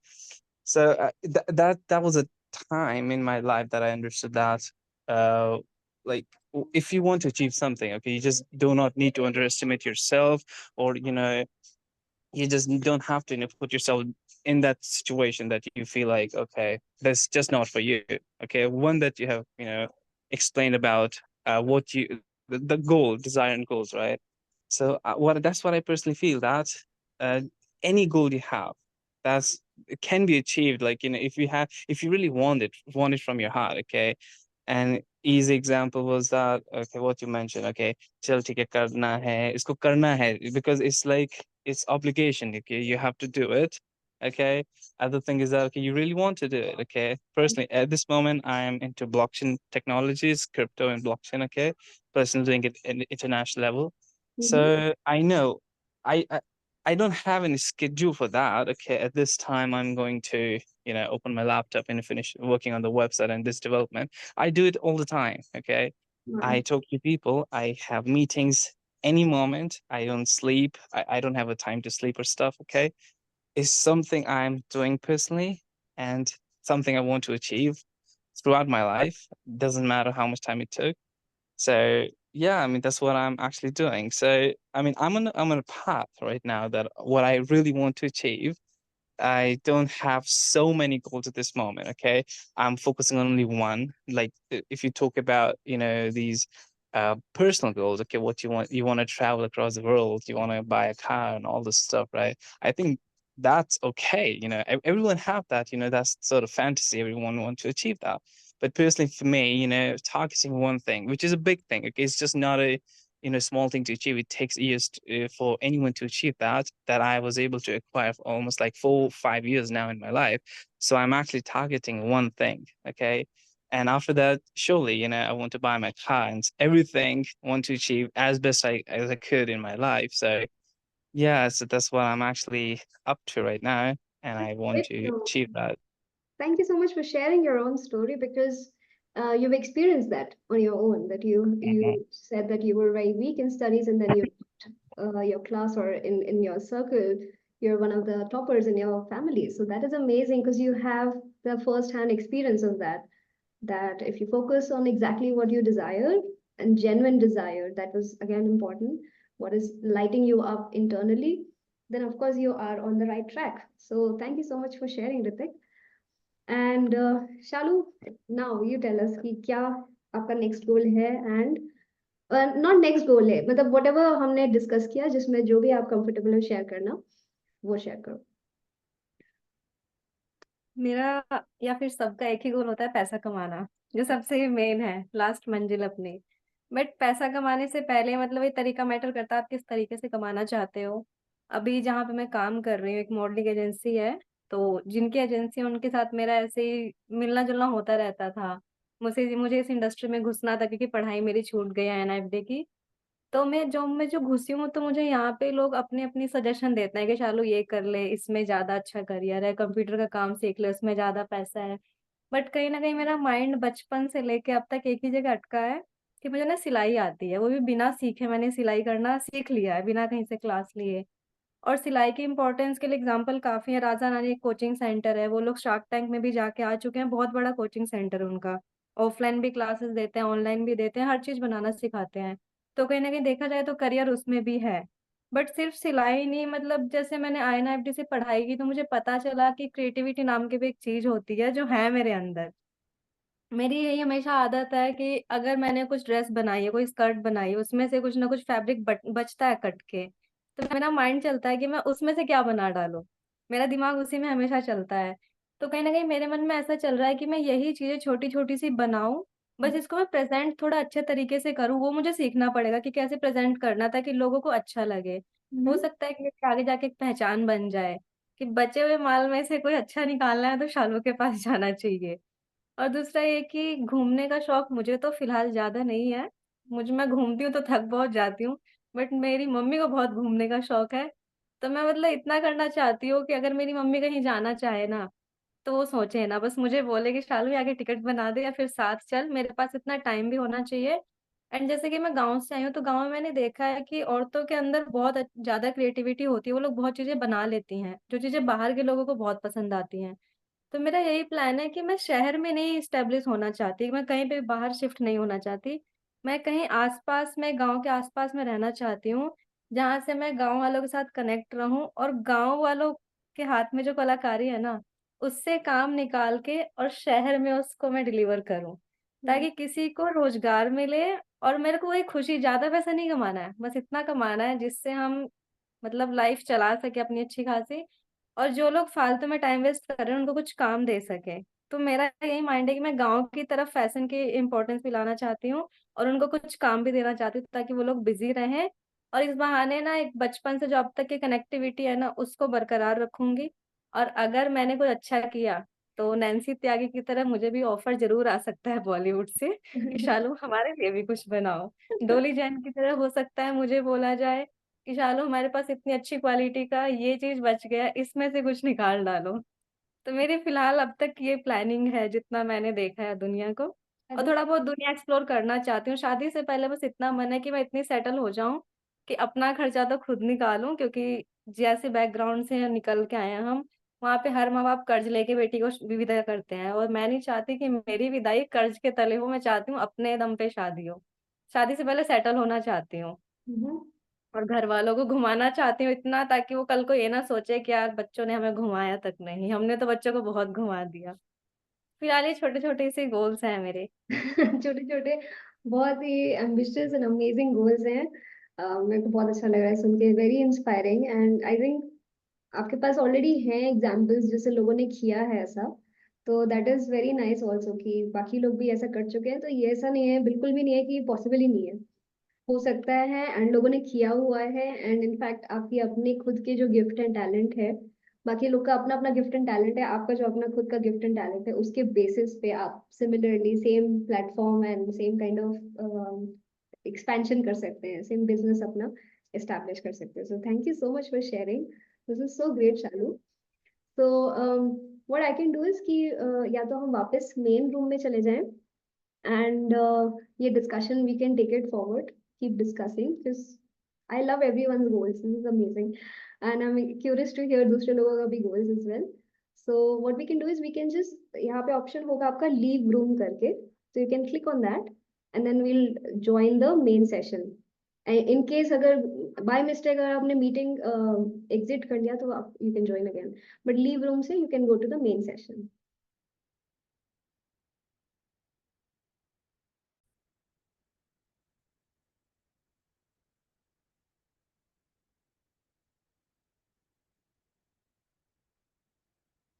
So that was a time in my life that I understood that, uh, like if you want to achieve something, okay, you just do not need to underestimate yourself, or you just don't have to put yourself in that situation that you feel like, okay, that's just not for you. Okay, one that you have, explained about what you the goal, desire and goals, right? So what that's what I personally feel that uh, any goal you have, that's it can be achieved. Like, if you really want it from your heart, okay. And easy example was that, okay, what you mentioned, okay, चल ठीक है करना है इसको करना है, because it's like it's obligation, okay, you have to do it, okay. Other thing is that, okay, you really want to do it, okay. Personally, at this moment, I am into blockchain technologies, crypto and blockchain, okay. Personally doing it in international level. So I know I, I I don't have any schedule for that. Okay, at this time I'm going to, open my laptop and finish working on the website and this development. I do it all the time. Okay, I talk to people. I have meetings any moment. I don't sleep. I don't have a time to sleep or stuff. Okay, it's something I'm doing personally and something I want to achieve throughout my life. Doesn't matter how much time it took. So yeah, I mean that's what I'm actually doing. So I mean I'm on a path right now that what I really want to achieve. I don't have so many goals at this moment. Okay, I'm focusing on only one. Like if you talk about these personal goals, okay, what you want to travel across the world, you want to buy a car and all this stuff, right? I think that's okay. Everyone have that. That's sort of fantasy. Everyone want to achieve that. But personally, for me, targeting one thing, which is a big thing. Okay, it's just not a small thing to achieve. It takes years for anyone to achieve that I was able to acquire for almost like 4 5 years now in my life. So I'm actually targeting one thing, okay. And after that, surely, I want to buy my car and everything. I want to achieve as best as I could in my life. So yeah, so that's what I'm actually up to right now, and I want Great. to achieve that. Thank you so much for sharing your own story, because you've experienced that on your own. That Mhm. you said that you were very weak in studies, and then your class or in your circle, you're one of the toppers in your family. So that is amazing, because you have the first-hand experience of that. That if you focus on exactly what you desire and genuine desire, that was again important. What is lighting you up internally, then of course you are on the right track. So thank you so much for sharing, Ritik. And Shalu, now you tell us कि क्या आपका next goal है, and not next goal है, मतलब whatever हमने discuss किया, जिसमें जो भी आप comfortable हो share करना, वो share करो. मेरा या फिर सबका एक ही गोल होता है पैसा कमाना, जो सबसे मेन है, लास्ट मंजिल अपनी। बट पैसा कमाने से पहले मतलब ये तरीका मैटर करता है, आप किस तरीके से कमाना चाहते हो। अभी जहाँ पे मैं काम कर रही हूँ, एक मॉडलिंग एजेंसी है, तो जिनकी एजेंसी है उनके साथ मेरा ऐसे ही मिलना-जुलना होता रहता था। मुझे मुझे इस इंडस्ट्री में घुसना था क्योंकि पढ़ाई मेरी छूट गई है एनआईएफटी की। तो मैं जॉब में जो घुसी हूँ, तो मुझे यहाँ पे लोग अपनी-अपनी सजेशन देते हैं कि शालू ये कर ले, इसमें ज़्यादा अच्छा करियर है, कंप्यूटर का काम सीख ले, उसमें ज़्यादा पैसा है। बट कहीं न कहीं मेरा माइंड बचपन से लेके अब तक एक ही जगह अटका है कि मुझे ना सिलाई आती है, वो भी बिना सीखे मैंने सिलाई करना सीख लिया है, बिना कहीं से क्लास लिए। और सिलाई की इम्पोर्टेंस के लिए एग्ज़ाम्पल काफ़ी है, राजा नानी एक कोचिंग सेंटर है, वो लोग शार्क टैंक में भी जाके आ चुके हैं, बहुत बड़ा कोचिंग सेंटर है उनका। ऑफ़लाइन भी क्लासेस देते हैं, ऑनलाइन भी देते हैं, हर चीज़ बनाना सिखाते हैं। तो कहीं न कहीं देखा जाए तो करियर उसमें भी है। बट सिर्फ़ सिलाई नहीं, मतलब जैसे मैंने आईएनएफडी से पढ़ाई की तो मुझे पता चला कि क्रिएटिविटी नाम की भी एक चीज़ होती है जो है मेरे अंदर। मेरी यही हमेशा आदत है कि अगर मैंने कुछ ड्रेस बनाई है, कोई स्कर्ट बनाई है, उसमें से कुछ ना कुछ फैब्रिक बचता है कट के, तो मेरा माइंड चलता है कि मैं उसमें से क्या बना डालूँ। मेरा दिमाग उसी में हमेशा चलता है। तो कहीं न कहीं मेरे मन में ऐसा चल रहा है कि मैं यही चीज़ें छोटी-छोटी सी बनाऊँ, बस इसको मैं प्रेज़ेंट थोड़ा अच्छे तरीके से करूँ, वो मुझे सीखना पड़ेगा कि कैसे प्रेज़ेंट करना ताकि लोगों को अच्छा लगे। हो सकता है कि मेरी आगे जाके एक पहचान बन जाए, कि बचे हुए माल में से कोई अच्छा निकालना है तो शालू के पास जाना चाहिए। और दूसरा ये कि घूमने का शौक मुझे तो फ़िलहाल ज़्यादा नहीं है। मैं घूमती हूँ तो थक बहुत जाती हूँ, बट मेरी मम्मी को बहुत घूमने का शौक है। तो मैं मतलब इतना करना चाहती हूँ कि अगर मेरी मम्मी कहीं जाना चाहे ना, तो वो सोचे ना, बस मुझे बोले कि शालू आगे टिकट बना दे या फिर साथ चल, मेरे पास इतना टाइम भी होना चाहिए। एंड जैसे कि मैं गाँव से आई हूँ, तो गाँव में मैंने देखा है कि औरतों के अंदर बहुत ज़्यादा क्रिएटिविटी होती है, वो लोग बहुत चीज़ें बना लेती हैं, जो चीज़ें बाहर के लोगों को बहुत पसंद आती हैं। तो मेरा यही प्लान है कि मैं शहर में नहीं एस्टेब्लिश होना चाहती, मैं कहीं पे बाहर शिफ्ट नहीं होना चाहती। मैं कहीं आस-पास में गाँव के आस-पास में रहना चाहती हूँ, जहाँ से मैं गाँव वालों के साथ कनेक्ट रहूँ और गाँव वालों के हाथ में जो कलाकारी है ना, उससे काम निकाल के और शहर में उसको मैं डिलीवर करूँ, ताकि किसी को रोजगार मिले। और मेरे को वही खुशी, ज़्यादा पैसा नहीं कमाना है, बस इतना कमाना है जिससे हम मतलब लाइफ चला सके अपनी अच्छी खासी, और जो लोग फालतू में टाइम वेस्ट कर रहे हैं उनको कुछ काम दे सके। तो मेरा यही माइंड है कि मैं गाँव की तरफ फैशन की इम्पोर्टेंस भी लाना चाहती हूँ, और उनको कुछ काम भी देना चाहती हूँ ताकि वो लोग बिजी रहें। और इस बहाने ना एक बचपन से जो अब तक की कनेक्टिविटी है ना, उसको बरकरार रखूंगी। और अगर मैंने कुछ अच्छा किया तो नैन्सी त्यागी की तरह मुझे भी ऑफर जरूर आ सकता है बॉलीवुड से कि शालू हमारे लिए भी कुछ बनाओ। डोली जैन की तरह हो सकता है मुझे बोला जाए कि शालू हमारे पास इतनी अच्छी क्वालिटी का ये चीज बच गया, इसमें से कुछ निकाल डालो। तो मेरी फिलहाल अब तक ये प्लानिंग है जितना मैंने देखा है दुनिया को। और थोड़ा बहुत दुनिया एक्सप्लोर करना चाहती हूँ। शादी से पहले बस इतना मन है कि मैं इतनी सेटल हो जाऊं कि अपना खर्चा तो खुद निकालूं, क्योंकि जैसे बैकग्राउंड से निकल के आए हैं हम, वहाँ पे हर माँ बाप कर्ज लेके बेटी को विदा करते हैं, और मैं नहीं चाहती कि मेरी विदाई कर्ज के तले हो। मैं चाहती हूँ अपने दम पे शादी हो। शादी से पहले सेटल होना चाहती हूँ, और घर वालों को घुमाना चाहती हूँ इतना, ताकि वो कल को ये ना सोचे कि यार बच्चों ने हमें घुमाया तक नहीं, हमने तो बच्चों को बहुत घुमा दिया। फिलहाल ये छोटे छोटे से गोल्स हैं मेरे। छोटे छोटे बहुत ही एम्बिशियस एंड अमेजिंग गोल्स हैं। मेरे को बहुत अच्छा लग रहा है सुन के, very inspiring. And I think आपके पास ऑलरेडी हैं एग्जाम्पल्स जैसे लोगों ने किया है ऐसा, तो that is very nice also कि बाकी लोग भी ऐसा कर चुके हैं। तो ये ऐसा नहीं है, बिल्कुल भी नहीं है कि पॉसिबल ही नहीं है, हो सकता है एंड लोगों ने किया हुआ है। एंड इनफैक्ट आपकी अपने खुद के जो गिफ्ट एंड टैलेंट है, बाकी लोग का अपना अपना गिफ्ट एंड टैलेंट है, आपका जो अपना खुद का गिफ्ट एंड टैलेंट है उसके बेसिस पे आप similarly same platform and same kind of expansion कर सकते हैं, सेम बिजनेस अपना एस्टैब्लिश कर सकते हैं। So thank you so much for sharing, this is so great Shalu. तो what I can do is कि या तो हम वापस मेन रूम में चले जाएं and ये discussion we can take it forward, keep discussing because I love everyone's goals, this is amazing and I'm curious to hear दूसरे लोगों का भी goals as well. So what we can do is we can just यहाँ पे option होगा आपका leave room करके, so you can click on that and then we'll join the main session. In case अगर by mistake अगर आपने meeting exit कर लिया तो आप you can join again, but leave room से you can go to the main session.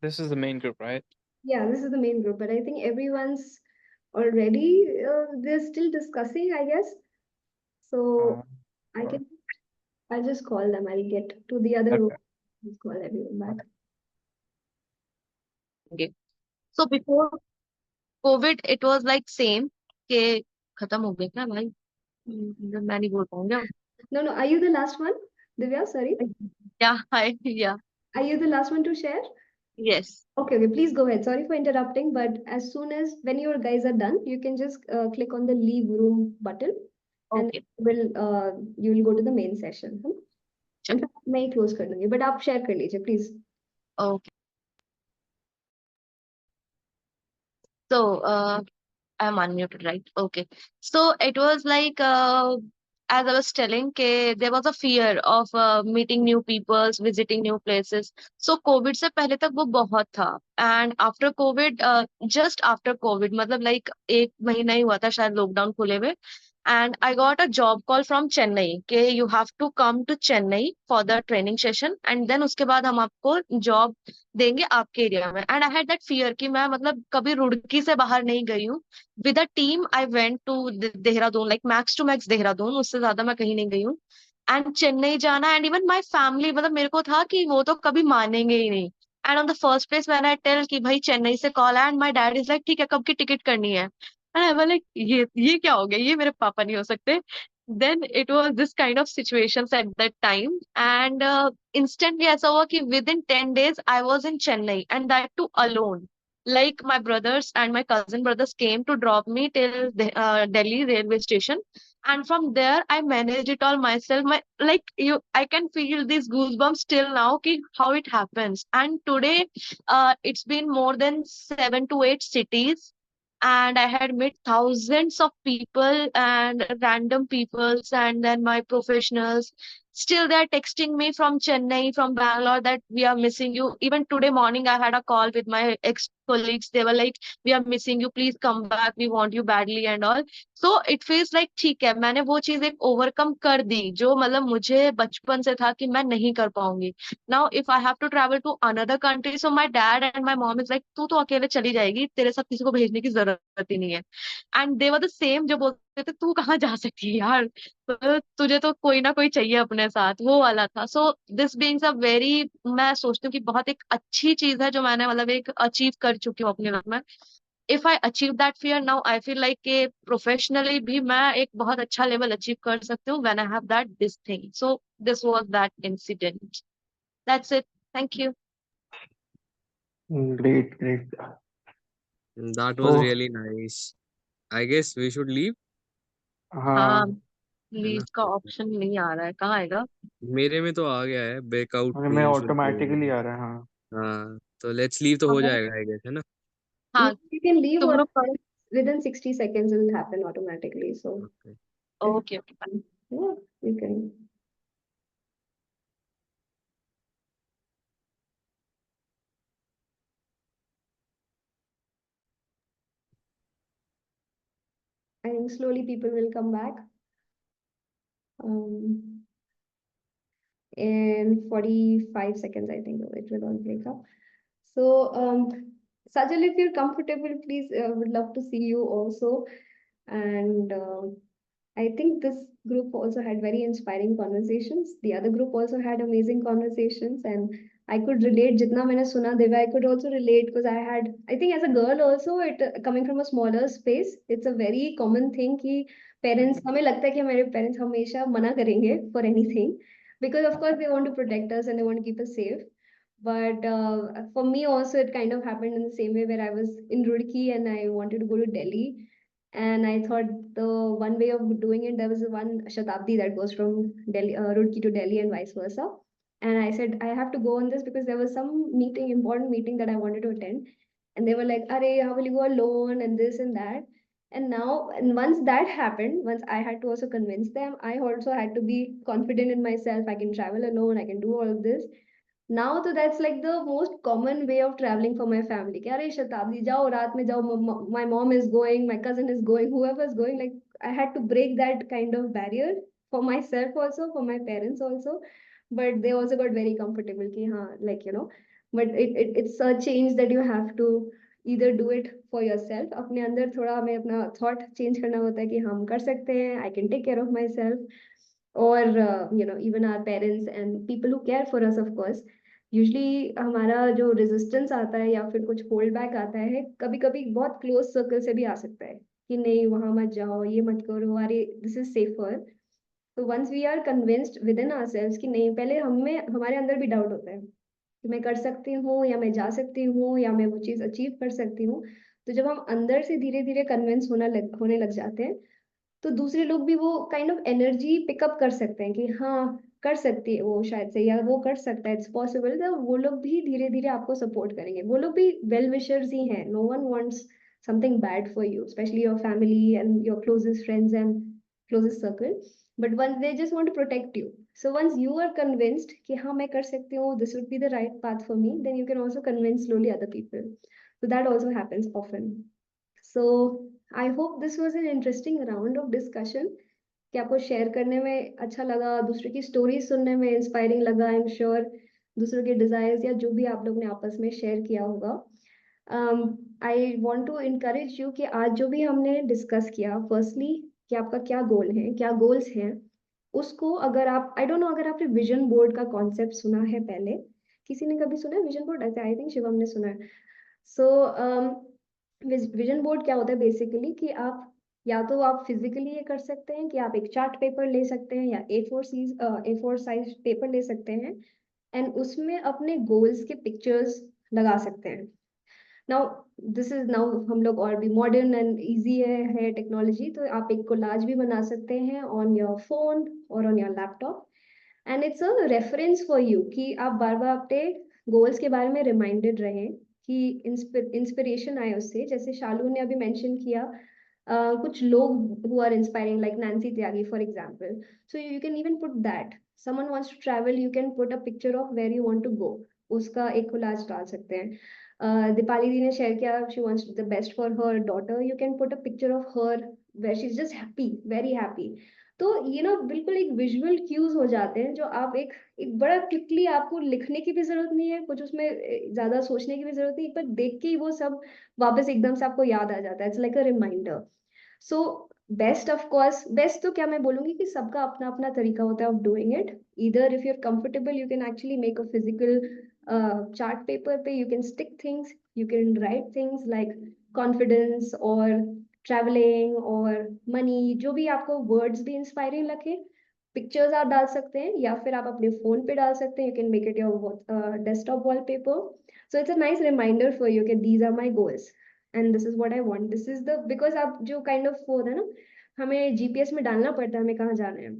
This is the main group, right? Yeah, this is the main group, but I think everyone's already they're still discussing, I guess. So I Sure. can I'll just call them. I'll get to the other room. Okay. Just call everyone back. Okay. So before COVID, it was like same के खत्म हो गए क्या भाई? मैं नहीं बोल पाऊंगा। No, no. Are you the last one, Divya? Sorry. Yeah, hi, yeah, Are you the last one to share? yes. Okay, okay. Please go ahead. Sorry for interrupting, but as soon as when your guys are done, you can just click on the leave room button, and Okay. you will go to the main session. In fact, मैं ही close कर दूंगी, but आप share कर लीजिए, please. Okay. So, I'm unmuted, right? Okay. So it was like, as I was telling, there was a fear of meeting new peoples, visiting new places. So COVID से पहले तक वो बहुत था. And after COVID, just after COVID, मतलब like एक महीना ही हुआ था शायद लॉकडाउन खुले हुए. And I got a job call from Chennai कि you have to come to Chennai for the training session and then उसके बाद हम आपको job देंगे आपके एरिया में. And I had that fear कि मैं मतलब कभी रुड़की से बाहर नहीं गई हूँ. With a team I went to Dehradun, like max to max Dehradun, उससे ज्यादा मैं कहीं नहीं गई हूँ. एंड चेन्नई जाना, एंड इवन माई फैमिली, मतलब मेरे को था कि वो तो कभी मानेंगे ही नहीं. And on the first place when I tell कि भाई चेन्नई से कॉल है, and my dad is like ठीक है कब की टिकट करनी है. एंड आई वाज लाइक ये क्या हो गया, ये मेरे पापा नहीं हो सकते. Then it was this kind of situations at that time, and instantly ऐसा हुआ कि within 10 days I was in Chennai, and that too alone. Like my brothers and my cousin brothers came to drop me till the Delhi railway station, and from there I managed it all myself. My like you, I can feel these goosebumps till now कि how it happens. And today, it's been more than 7 to 8 cities, and I had met thousands of people and random peoples and then my professionals. Still they are texting me from Chennai, from Bangalore, that we are missing you. Even today morning I had a call with my ex colleagues. They were like, we are missing you, please come back, we want you badly and all. So it feels like ठीक है, मैंने वो चीज एक overcome कर दी जो मतलब मुझे बचपन से था कि मैं नहीं कर पाऊंगी. Now if I have to travel to another country, so my dad and my mom is like, तू तो अकेले चली जाएगी, तेरे साथ किसी को भेजने की जरूरत ही नहीं है. And they were the same, जो बोलते थे तू कहाँ जा सकती है यार, तो तुझे तो कोई ना कोई चाहिए अपने साथ, वो वाला था. So this beings a very, मैं सोचती हूँ कि बहुत एक अच्छी चीज है जो मैंने मतलब एक अचीव कर चुकी हूँ अपनी लाइफ में. If I achieve that fear now, I feel like कि प्रोफेशनली भी मैं एक बहुत अच्छा लेवल अचीव कर सकती हूँ when I have that this thing. So this was that incident. That's it. Thank you. Great, great. That was Oh, really nice. I guess we should leave, हाँ, हाँ. है लीव ना? का ऑप्शन नहीं आ रहा है, कहाँ आएगा? मेरे में तो आ गया है, बैकआउट अरे मैं room should be automatically available. आ रहा है, हाँ. हाँ, तो लेट्स लीव तो हो Okay. जाएगा आई गेस, है ना? हाँ, You can leave तुम or लोग करो. within 60 seconds it will happen automatically. So Okay. Okay okay. yeah, you can. I think slowly people will come back. In 45 seconds, I think it will all break up. So, Sajal, if you're comfortable, please, would love to see you also. And I think this group also had very inspiring conversations. The other group also had amazing conversations, and I could relate. Jitna maine suna Deva, I could also relate because I think as a girl also, coming from a smaller space, it's a very common thing कि parents, हमें लगता है कि हमारे parents हमेशा मना करेंगे for anything, because of course they want to protect us and they want to keep us safe. But for me also, it kind of happened in the same way where I was in Roorkee and I wanted to go to Delhi. And I thought the one way of doing it, there was one Shatabdi that goes from Delhi, Roorkee to Delhi and vice versa. And I said, I have to go on this because there was some meeting, important meeting that I wanted to attend. And they were like, Are, how will you go alone? And this and that. And now, and once that happened, once I had to also convince them, I also had to be confident in myself. I can travel alone, I can do all of this. Now तो that's like the most common way of traveling for my family. कि अरे शताब्दी जाओ, रात में जाओ, my mom is going, my cousin is going, whoever is going. Like I had to break that kind of barrier for myself also, for my parents also. But they also got very comfortable कि हाँ, like but it's a change that you have to either do it for yourself. अपने अंदर थोड़ा हमें अपना thought change करना होता है कि हम कर सकते हैं, I can take care of myself. Or even our parents and people who care for us, of course. Usually हमारा जो resistance आता है या फिर कुछ hold back आता है, कभी कभी बहुत close circle से भी आ सकता है कि नहीं वहां मत जाओ, ये मत करो, अरे this is safer. तो once we are convinced within ourselves कि नहीं, पहले हमें हमारे अंदर भी doubt होता है कि मैं कर सकती हूँ या मैं जा सकती हूँ या मैं वो चीज़ अचीव कर सकती हूँ. तो जब हम अंदर से धीरे धीरे कन्विंस होने लग जाते हैं, तो दूसरे लोग भी वो काइंड ऑफ एनर्जी पिकअप कर सकते हैं कि हाँ, कर सकती है वो शायद से, या वो कर सकता है, इट्स पॉसिबल. तो वो लोग भी धीरे धीरे आपको सपोर्ट करेंगे. वो लोग भी वेल विशर्स ही हैं. No one wants something bad for you, specially your family and your closest friends and closest circle. But one they just want to protect you. So once you are convinced कि हाँ मैं कर सकती हूँ, this would be the right path for me, then you can also convince slowly other people. So that also happens often. So I hope this was an interesting round of discussion कि आपको share करने में अच्छा लगा, दूसरे की story सुनने में इंस्पायरिंग लगा. आई एम श्योर दूसरों के डिजायर्स या जो भी आप लोग ने आपस में शेयर किया होगा. I want to encourage you कि आज जो भी हमने डिस्कस किया, फर्स्टली कि आपका क्या गोल है, क्या गोल्स हैं, उसको अगर आप, आई डोंट नो अगर आपने विजन बोर्ड का कॉन्सेप्ट सुना है पहले, किसी ने कभी सुना है vision board? I think Shivam ने सुना है. सो विजन बोर्ड क्या होता है बेसिकली कि आप या तो आप फिजिकली ये कर सकते हैं कि आप एक चार्ट पेपर ले सकते हैं या A4 साइज पेपर ले सकते हैं एंड उसमें अपने गोल्स के पिक्चर्स लगा सकते हैं. नाउ दिस इज नाउ हम लोग और भी मॉडर्न एंड इजी है टेक्नोलॉजी, तो आप एक कोलाज भी बना सकते हैं ऑन योर फोन और on your laptop. And it's a reference for you कि आप बार बार अपने गोल्स के बारे में रिमाइंडेड रहें कि इंस्पिरेशन आए उससे. जैसे शालू ने अभी मेंशन किया, कुछ लोग who are inspiring like Nancy Tyagi for example, so you can even put that. someone wants to travel, you can put a picture of where you want to go. उसका एक collage डाल सकते हैं. दीपाली दी ने share किया, she wants the best for her daughter. You can put a picture of her where she's just happy, very happy. तो ये ना बिल्कुल एक विजुअल क्यूज हो जाते हैं जो आप एक बड़ा क्विकली, आपको लिखने की भी जरूरत नहीं है, कुछ उसमें ज्यादा सोचने की भी जरूरत नहीं, एक बार देख के ही वो सब वापस एकदम से आपको याद आ जाता है. It's like a reminder. So best of course, best तो क्या मैं बोलूंगी कि सबका अपना अपना तरीका होता है of doing it. Either if you are comfortable you can actually make a physical chart paper पे, you can stick things, you can write things like confidence or traveling or money, जो भी आपको words भी inspiring लगे. Pictures आप डाल सकते हैं या फिर आप अपने फोन पे डाल सकते हैं. You can make it your desktop wallpaper. So it's a nice reminder for you कि these are my goals and this is what I want. This is the, because आप जो काइंड ऑफ वो होता है ना, हमें जीपीएस में डालना पड़ता है हमें कहाँ जाना है,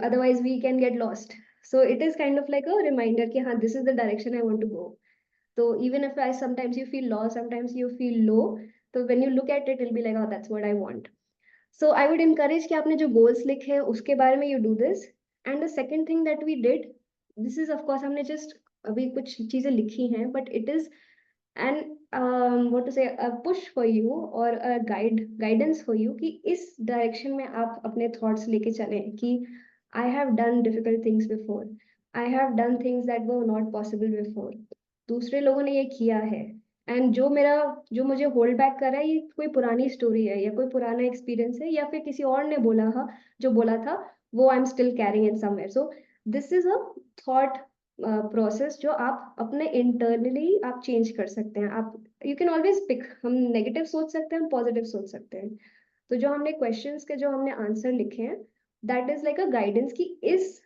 otherwise we can get lost. So it is kind of like a reminder कि हाँ, this is the direction I want to go. So even if I sometimes you feel lost, sometimes you feel low, so when you look at it, it'll be like, oh, that's what I want. So I would encourage कि आपने जो goals लिखे हैं उसके बारे में you do this. And the second thing that we did, this is of course हमने just अभी कुछ चीजें लिखी हैं, but it is an what to say, a push for you or a guidance for you कि इस direction में आप अपने thoughts लेके चलें कि I have done difficult things before. I have done things that were not possible before. दूसरे लोगों ने ये किया है. एंड जो मुझे होल्ड बैक कर रहा है, ये कोई पुरानी स्टोरी है या कोई पुराना एक्सपीरियंस है या फिर किसी और ने बोला था, वो I am still carrying in somewhere. So this is a thought process जो आप अपने इंटरनली आप चेंज कर सकते हैं. आप यू कैन ऑलवेज पिक, हम नेगेटिव सोच सकते हैं, हम पॉजिटिव सोच सकते हैं. तो जो हमने क्वेश्चंस के जो हमने आंसर लिखे हैं, that is like a guidance कि इस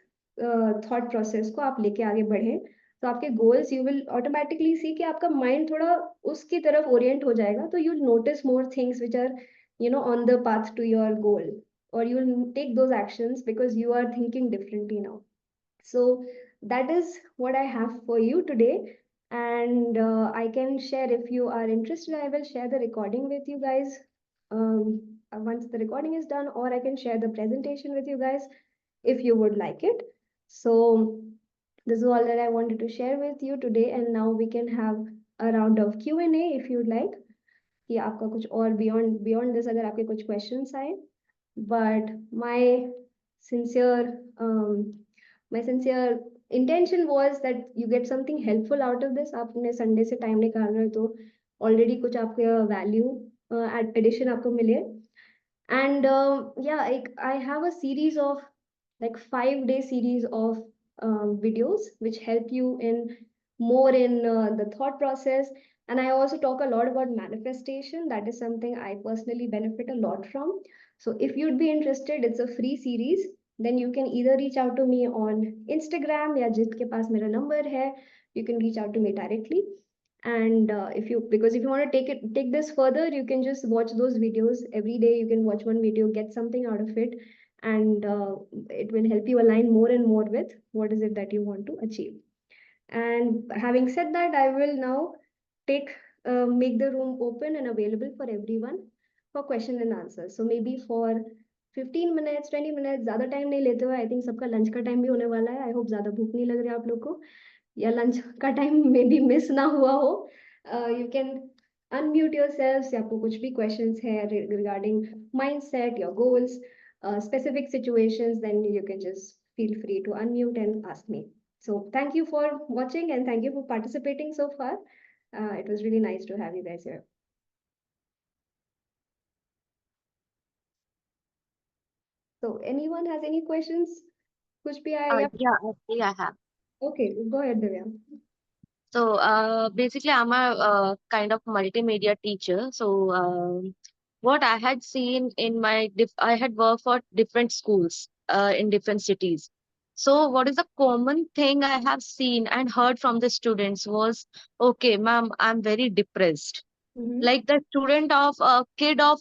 थॉट प्रोसेस को आप लेके आगे बढ़े. तो आपके गोल्स यू विल ऑटोमेटिकली सी कि आपका माइंड थोड़ा उसकी तरफ ओरिएंट हो जाएगा. तो you notice more things which are on the path to your goal, और you will take those actions because you are thinking differently now. So that is what I have for you today. And I can share, if you are interested, I will share the recording with you guys once the recording is done, or I can share the presentation with you guys if you would like it. So this is all that I wanted to share with you today, and now we can have a round of Q&A if you'd like. कि आपका कुछ और beyond this अगर आपके कुछ questions आए. But sincere my sincere intention was that you get something helpful out of this. आपने Sunday से टाइम निकाल रहे हो तो ऑलरेडी कुछ आपके वैल्यू एडिशन आपको मिले. And yeah, I have a series of like 5-day series of videos which help you in more in the thought process. And I also talk a lot about manifestation. That is something I personally benefit a lot from. So if you'd be interested, it's a free series. Then you can either reach out to me on Instagram या जिसके पास मेरा number है, you can reach out to me directly. And if you want to take this further, you can just watch those videos every day. You can watch one video, get something out of it, and it will help you align more and more with what is it that you want to achieve. And having said that, I will now make the room open and available for everyone for question and answers. So maybe for 15 minutes, 20 minutes, ज़्यादा time नहीं लेते हुए, I think सबका lunch का time भी होने वाला है. आई होप ज़्यादा भूख नहीं लग रही है आप लोग को, या लंच का टाइम में भी मिस ना हुआ हो. You can unmute yourselves. आपको कुछ भी क्वेश्चंस है regarding mindset, your goals, specific situations, then you can just feel free to unmute and ask me. So thank you for watching and thank you for participating so far. It was really nice to have you guys here. So anyone has any questions? कुछ भी आया? Yeah, actually I have. Okay, go ahead, Divya. So basically, I'm a kind of multimedia teacher. So what I had seen in I had worked for different schools in different cities. So what is the common thing I have seen and heard from the students was, okay, ma'am, I'm very depressed. Mm-hmm. Like the kid of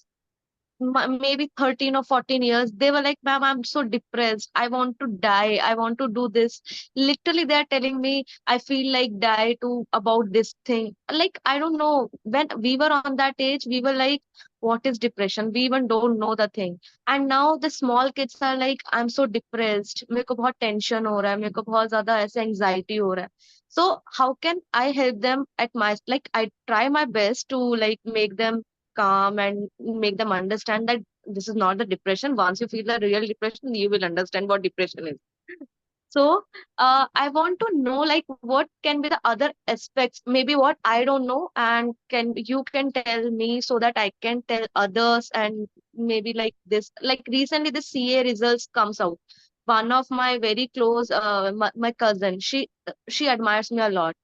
maybe 13 or 14 years, they were like, ma'am, I'm so depressed, I want to die, I want to do this. Literally they are telling me, I feel like die to about this thing. Like, I don't know, when we were on that age, we were like, what is depression, we even don't know the thing. And now the small kids are like, I'm so depressed, मेरे को बहुत tension हो रहा है, मेरे को बहुत ज्यादा ऐसे anxiety हो रहा है. So how can I help them at my, like, I try my best to like make them calm and make them understand that this is not the depression. Once you feel the real depression, you will understand what depression is. So, I want to know like what can be the other aspects, maybe what I don't know, and can you can tell me so that I can tell others, and maybe like this, like recently the CA results comes out. One of my very close, my cousin, she admires me a lot,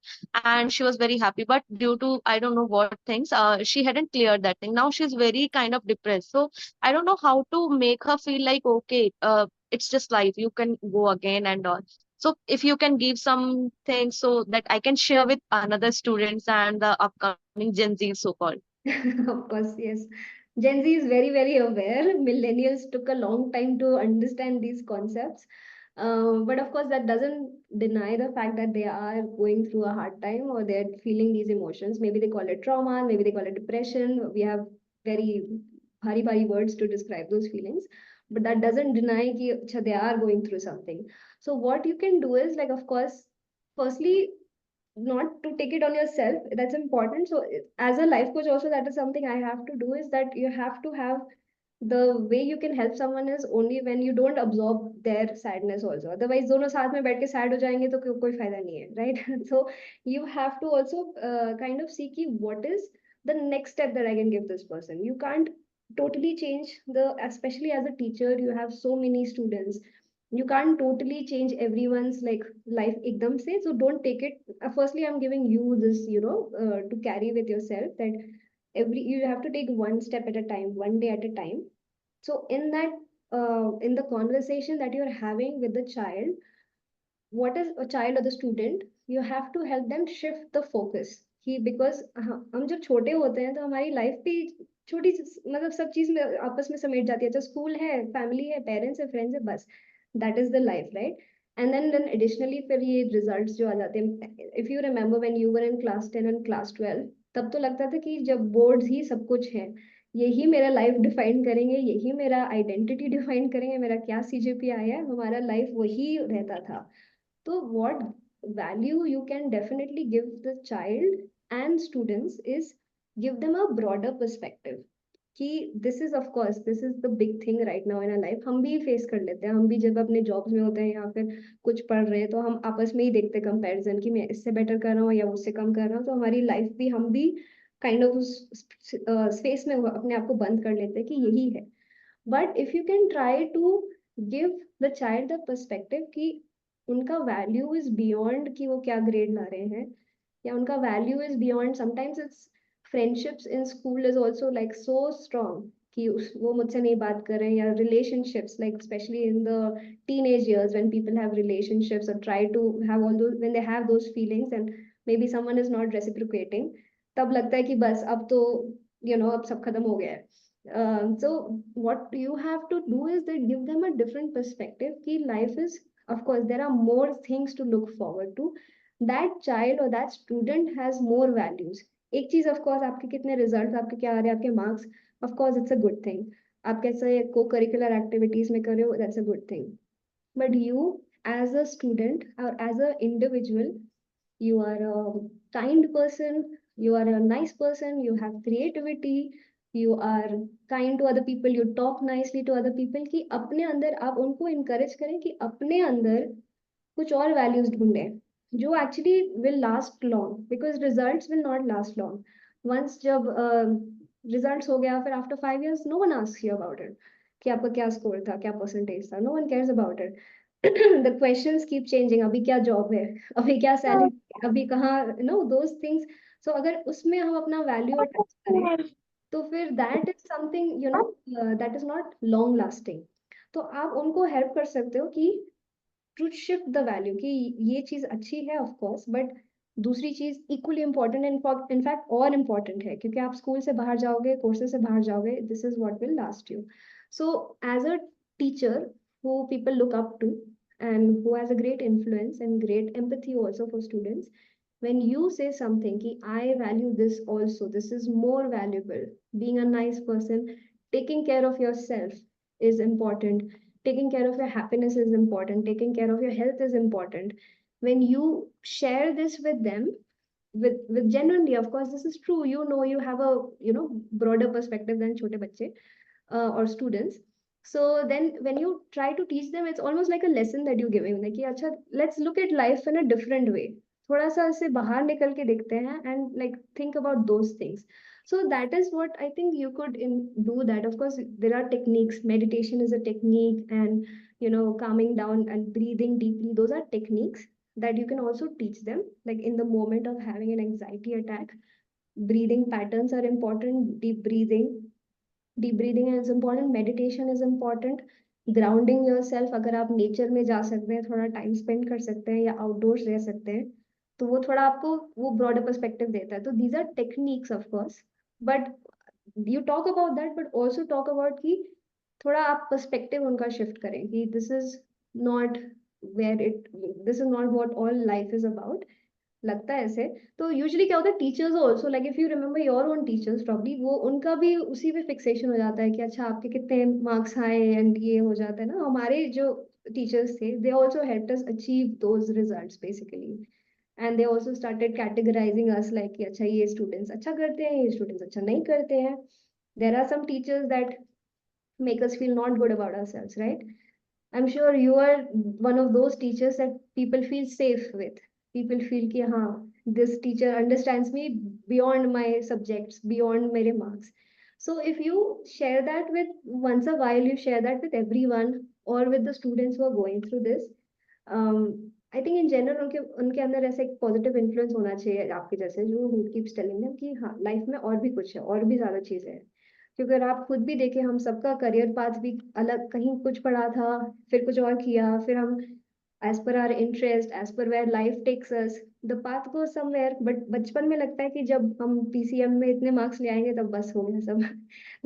and she was very happy. But due to I don't know what things, she hadn't cleared that thing. Now she's very kind of depressed. So I don't know how to make her feel like okay, it's just life, you can go again and all. So if you can give some things so that I can share with another students and the upcoming Gen Z so called. Of course, yes. Gen Z is very, very aware. Millennials took a long time to understand these concepts. But of course, that doesn't deny the fact that they are going through a hard time or they're feeling these emotions. Maybe they call it trauma, maybe they call it depression. We have very bhari words to describe those feelings. But that doesn't deny that they are going through something. So what you can do is like, of course, firstly, not to take it on yourself, that's important. So as a life coach also, that is something I have to do, is that you have to have the way you can help someone is only when you don't absorb their sadness also. Otherwise दोनों साथ में बैठ के sad हो जाएंगे तो कोई फायदा नहीं है, right? So you have to also kind of see कि what is the next step that I can give this person. You can't totally change the, especially as a teacher, you have so many students, you can't totally change everyone's like life ekdam se. So don't take it, firstly I'm giving you this, to carry with yourself, that every you have to take one step at a time, one day at a time. So in that, in the conversation that you're having with the child, what is a child or the student, you have to help them shift the focus कि because हम जब छोटे होते हैं तो हमारी life भी छोटी मतलब सब चीज में आपस में समेट जाती है, तो स्कूल है, फैमिली है, पेरेंट्स है, फ्रेंड्स है, बस that is the life, right? And then additionally फिर ये रिजल्ट्स जो आ जाते हैं, if you remember when you were in class 10 and class 12, तब तो लगता था कि जब बोर्ड्स ही सब कुछ है, यही मेरा लाइफ डिफाइन करेंगे, यही मेरा आइडेंटिटी डिफाइन करेंगे, मेरा क्या सीजीपी आया है, हमारा लाइफ वही रहता था. So what value you can definitely give the child and students is give them a broader perspective. कि this is of course this is the big thing right now in our life. हम भी face कर लेते हैं, हम भी जब अपने जॉब्स में होते हैं या फिर कुछ पढ़ रहे हैं तो हम आपस में ही देखते हैं कंपैरिजन कि मैं इससे बेटर कर रहा हूँ या उससे कम कर रहा हूँ, तो हमारी लाइफ भी हम भी काइंड ऑफ उस स्पेस में अपने आप को बंद कर लेते हैं कि यही है. But if you can try to give the child the perspective कि उनका वैल्यू इज बियॉन्ड कि वो क्या ग्रेड ला रहे हैं, या उनका value is beyond, sometimes it's friendships in school is also like so strong कि वो मुझसे नहीं बात कर रहे हैं, या relationships like specially in the teenage years when people have relationships or try to have all those, when they have those feelings and maybe someone is not reciprocating, तब लगता है कि बस अब तो अब सब खत्म हो गया है. So what you have to do is that give them a different perspective कि life is, of course there are more things to look forward to. That child or that student has more values. एक चीज of course आपके कितने results आपके क्या आ रहे हैं, आपके marks, of course it's a good thing. आप कैसे co-curricular activities में कर रहे हो, that's a good thing. But you as a student or as an individual, you are a kind person, you are a nice person, you have creativity, you are kind to other people, you talk nicely to other people, कि अपने अंदर आप उनको encourage करें कि अपने अंदर कुछ और values ढूंढें जो actually will last long, because results will not last long. Once जब results हो गया, फिर after 5 years no one asks you about it कि आपका क्या score था, क्या percentage था, no one cares about it. The questions keep changing, अभी क्या job है, अभी क्या salary, अभी कहाँ, those things. So अगर उसमें हम अपना value attach करें तो फिर that is something, that is not long lasting. तो आप उनको help कर सकते हो कि to shift the value कि ये चीज अच्छी है of course, but दूसरी चीज इक्वली इम्पोर्टेंट, इनफैक्ट और इम्पोर्टेंट है, क्योंकि आप स्कूल से बाहर जाओगे, कोर्सेज से बाहर जाओगे, this is what will last you. So as a teacher who people look up to and who has a great influence and great empathy also for students, when you say something ki I value this also, this is more valuable, being a nice person, taking care of yourself is important, taking care of your happiness is important, taking care of your health is important, when you share this with them, with genuinely, of course this is true, you have a broader perspective than chote bacche or students. So then when you try to teach them, it's almost like a lesson that you're giving, like कि अच्छा, let's look at life in a different way, थोड़ा सा ऐसे बाहर निकल के देखते हैं, and like think about those things. So that is what I think you could do that. Of course there are techniques, meditation is a technique, and calming down and breathing deeply, those are techniques that you can also teach them, like in the moment of having an anxiety attack, breathing patterns are important, deep breathing is important, meditation is important, grounding yourself, अगर आप nature में जा सकते हैं, थोड़ा time spend कर सकते हैं, या आउटडोर्स रह सकते हैं, तो वो थोड़ा आपको वो ब्रॉडर पर्सपेक्टिव देता है. तो these are techniques of course, but you talk about that, but also talk about कि थोड़ा आप पर्सपेक्टिव उनका शिफ्ट करें कि not this is not what all life is about. लगता है ऐसे. तो यूजुअली क्या होता है, teachers also, like if you remember your own teachers probably, वो उनका भी उसी पे फिक्सेशन हो जाता है कि अच्छा आपके कितने मार्क्स आए, एंड ये हो जाता है ना. हमारे जो टीचर्स थे, they also helped us achieve those results basically, and they also started categorising us, like कि अच्छा ये स्टूडेंट्स अच्छा करते हैं, ये स्टूडेंट्स अच्छा नहीं करते हैं. There are some teachers that make us feel not good about ourselves, right? I'm sure you are one of those teachers that people feel safe with. People feel कि हाँ, this teacher understands me beyond my subjects, beyond मेरे marks. So if you share that with, once a while you share that with everyone, or with the students who are going through this, I think in general उनके उनके अंदर ऐसे एक positive influence होना चाहिए आपके जैसे, जो who keeps telling them कि हाँ, लाइफ में और भी कुछ है, और भी ज्यादा चीजें हैं. क्योंकि अगर आप खुद भी देखें, हम सबका करियर पाथ भी अलग, कहीं कुछ पढ़ा था, फिर कुछ और किया, फिर हम as per our interest, as per where life takes us, the path go somewhere. But बचपन में लगता है कि जब हम पीसीएम में इतने मार्क्स ले आएंगे तब बस हो गया सब.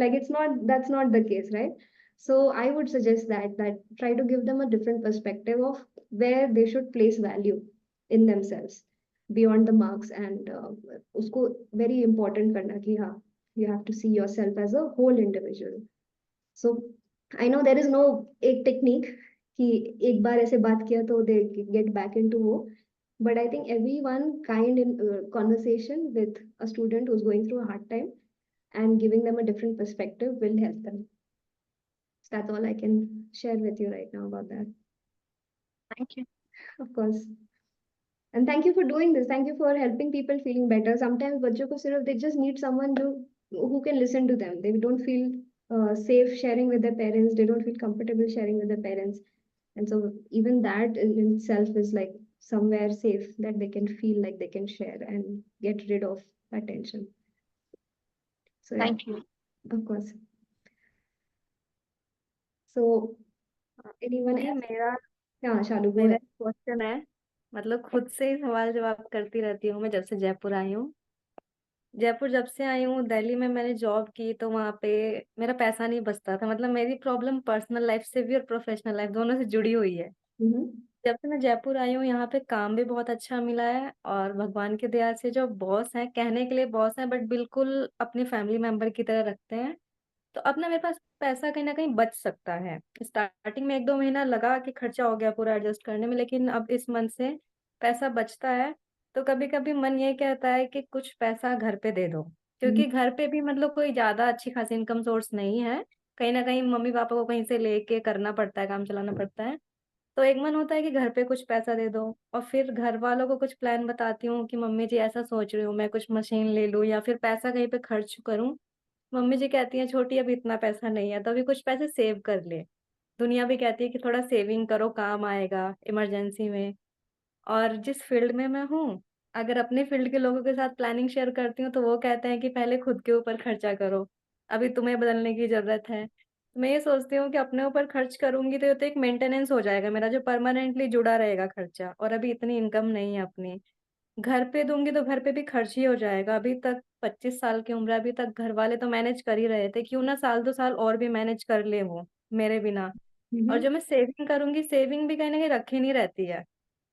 Like it's not, that's not the case, right? So I would suggest that try to give them a different perspective of where they should place value in themselves beyond the marks, and उसको very important करना कि हाँ, you have to see yourself as a whole individual. So I know there is no एक technique कि एक बार ऐसे बात किया तो they get back into वो, but I think everyone kind in conversation with a student who's going through a hard time and giving them a different perspective will help them. So that's all I can share with you right now about that. Thank you. Of course. And thank you for doing this. Thank you for helping people feeling better. Sometimes बच्चों को सिर्फ they just need someone who can listen to them. They don't feel safe sharing with their parents. They don't feel comfortable sharing with their parents. And so even that in itself is like somewhere safe that they can feel like they can share and get rid of that tension. So yeah, Thank you. of course. So anyone जी, else? मेरा Yeah, Shalu, go मेरा ahead. Question है, मतलब खुद से ही सवाल जवाब करती रहती हूँ मैं जब से जयपुर आई हूँ. जयपुर जब से आई हूँ, दिल्ली में मैंने जॉब की तो वहाँ पे मेरा पैसा नहीं बचता था. मतलब मेरी प्रॉब्लम पर्सनल लाइफ से भी और प्रोफेशनल लाइफ दोनों से जुड़ी हुई है. Mm-hmm. जब से मैं जयपुर आई हूँ, यहाँ पे काम भी बहुत अच्छा मिला है, और भगवान की दया से जो बॉस हैं, कहने के लिए बॉस हैं बट बिल्कुल अपनी फैमिली मेंबर की तरह रखते हैं. तो अब ना मेरे पास पैसा कहीं ना कहीं बच सकता है. स्टार्टिंग में 1-2 महीना लगा कि खर्चा हो गया पूरा एडजस्ट करने में, लेकिन अब इस मंथ से पैसा बचता है. तो कभी कभी मन ये कहता है कि कुछ पैसा घर पे दे दो, क्योंकि घर पे भी मतलब कोई ज्यादा अच्छी खासी इनकम सोर्स नहीं है. कहीं ना कहीं मम्मी पापा को कहीं से लेके करना पड़ता है, काम चलाना पड़ता है. तो एक मन होता है कि घर पे कुछ पैसा दे दो, और फिर घर वालों को कुछ प्लान बताती हूँ कि मम्मी जी ऐसा सोच रही हूँ, मैं कुछ मशीन ले लूँ या फिर पैसा कहीं पे खर्च करूँ. मम्मी जी कहती हैं छोटी अभी इतना पैसा नहीं है, तो अभी कुछ पैसे सेव कर ले. दुनिया भी कहती है कि थोड़ा सेविंग करो, काम आएगा इमरजेंसी में. और जिस फील्ड में मैं हूँ, अगर अपने फील्ड के लोगों के साथ प्लानिंग शेयर करती हूँ तो वो कहते हैं कि पहले खुद के ऊपर खर्चा करो, अभी तुम्हें बदलने की जरूरत है. तो मैं ये सोचती हूँ कि अपने ऊपर खर्च करूंगी तो ये तो एक मेंटेनेंस हो जाएगा मेरा, जो परमानेंटली जुड़ा रहेगा खर्चा, और अभी इतनी इनकम नहीं है अपनी. घर पे दूंगी तो घर पे भी खर्च ही हो जाएगा। अभी तक 25 साल की उम्र है, अभी तक घर वाले तो मैनेज कर ही रहे थे, क्यों ना साल 2 साल और भी मैनेज कर ले वो मेरे बिना। और जो मैं सेविंग करूंगी, सेविंग भी कहीं ना कहीं रखी नहीं रहती है।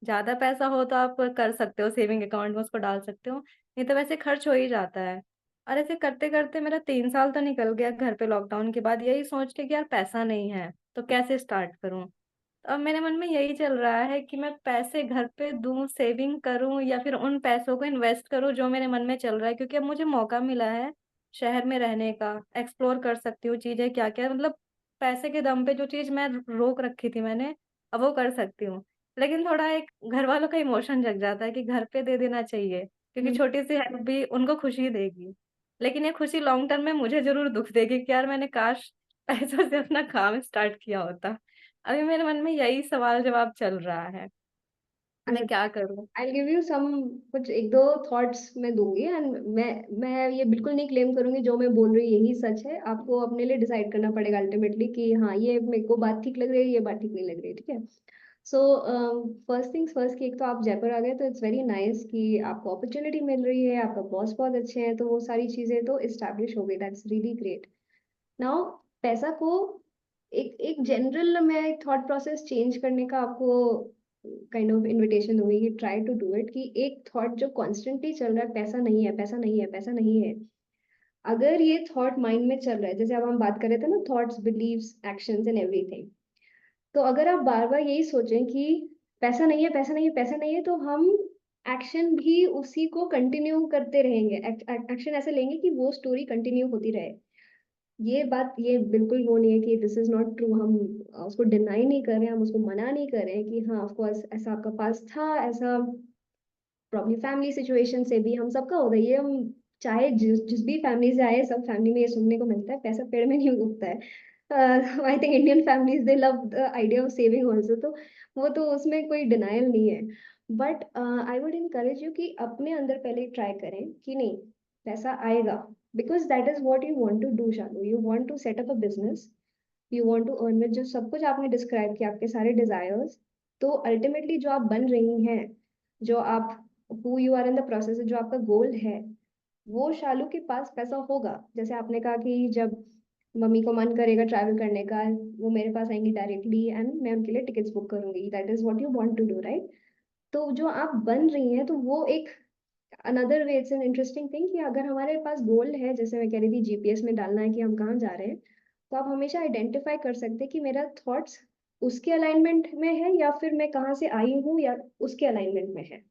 ज्यादा पैसा हो तो आप कर सकते हो सेविंग अकाउंट में, उसको डाल सकते हो, नहीं तो वैसे खर्च हो ही जाता है। और ऐसे करते करते मेरा 3 साल तो निकल गया घर पे लॉकडाउन के बाद, यही सोच के कि यार पैसा नहीं है तो कैसे स्टार्ट करूं। अब मेरे मन में यही चल रहा है कि मैं पैसे घर पे दूं, सेविंग करूं, या फिर उन पैसों को इन्वेस्ट करूं जो मेरे मन में चल रहा है, क्योंकि अब मुझे मौका मिला है शहर में रहने का, एक्सप्लोर कर सकती हूँ चीजें क्या क्या, मतलब पैसे के दम पे जो चीज मैं रोक रखी थी मैंने, अब वो कर सकती हूँ। लेकिन थोड़ा एक घर वालों का इमोशन जग जाता है कि घर पे दे देना चाहिए, क्योंकि छोटी सी हेल्प भी उनको खुशी देगी। लेकिन ये खुशी लॉन्ग टर्म में मुझे जरूर दुख देगी कि यार मैंने काश पैसों से अपना काम स्टार्ट किया होता। अभी मेरे मन में यही सवाल जवाब चल रहा है, मैं क्या करूं। आई गिव यू सम कुछ एक दो थॉट्स मैं दूंगी, एंड मैं ये बिल्कुल नहीं क्लेम करूंगी जो मैं बोल रही हूँ यही सच है। आपको अपने लिए डिसाइड करना पड़ेगा अल्टीमेटली कि हाँ ये मेरे को बात ठीक लग रही है, ये बात ठीक नहीं लग रही है, ठीक है। सो फर्स्ट थिंग्स फर्स्ट की, एक तो आप जयपुर आ गए तो इट्स वेरी नाइस कि आपको अपॉर्चुनिटी मिल रही है, आपका बॉस बहुत अच्छे हैं, तो वो सारी चीजें तो इस्टेब्लिश हो गई, दैट्स रियली ग्रेट। नाउ पैसा को एक एक जनरल मैं थॉट प्रोसेस चेंज करने का आपको काइंड ऑफ इनविटेशन दूंगी कि ट्राई टू डू इट। कि एक थॉट जो कॉन्स्टेंटली चल रहा है, पैसा नहीं है, पैसा नहीं है, पैसा नहीं है, अगर ये थॉट माइंड में चल रहा है, जैसे अब हम बात कर रहे थे ना, thoughts, beliefs, actions and everything, तो अगर आप बार बार यही सोचें कि पैसा नहीं है, पैसा नहीं है, पैसा नहीं है, तो हम एक्शन भी उसी को कंटिन्यू करते रहेंगे, एक्शन ऐसे लेंगे कि वो स्टोरी कंटिन्यू होती रहे। ये बात, ये बिल्कुल वो नहीं है कि दिस इज नॉट ट्रू, हम उसको डिनाई नहीं कर रहे हैं, हम उसको मना नहीं कर रहे हैं कि हाँ ऑफ कोर्स ऐसा आपका पास था, ऐसा प्रॉब्लम फैमिली सिचुएशन से भी हम सबका होता है ये। हम चाहे जिस भी फैमिली से आए, सब फैमिली में ये सुनने को मिलता है, पैसा पेड़ में नहीं उगता है। I think Indian families they love the idea of saving also, तो वो तो उसमें कोई डिनायल नहीं है। But I would encourage you कि अपने अंदर पहले ट्राई करें कि नहीं, पैसा आएगा, because that is what you want to do. Shalu, you want to set up a business, you want to earn with, जो सब कुछ आपने डिस्क्राइब किया, आपके सारे डिजायर्स, तो अल्टीमेटली जो आप बन रही हैं, जो आप who you are in the process, जो आपका गोल है, वो शालू के पास पैसा होगा। जैसे आपने कहा कि जब मम्मी को मन करेगा ट्रैवल करने का, वो मेरे पास आएंगी डायरेक्टली एंड मैं उनके लिए टिकट्स बुक करूंगी, that is what you want to do, right. तो जो आप बन रही हैं, तो वो एक another way, it's an interesting thing कि अगर हमारे पास गोल है, जैसे मैं कह रही थी जीपीएस में डालना है कि हम कहाँ जा रहे हैं, तो आप हमेशा आइडेंटिफाई कर सकते हैं कि मेरा थॉट्स उसके अलाइनमेंट में है या फिर मैं कहाँ से आई हूँ या उसके अलाइनमेंट में है,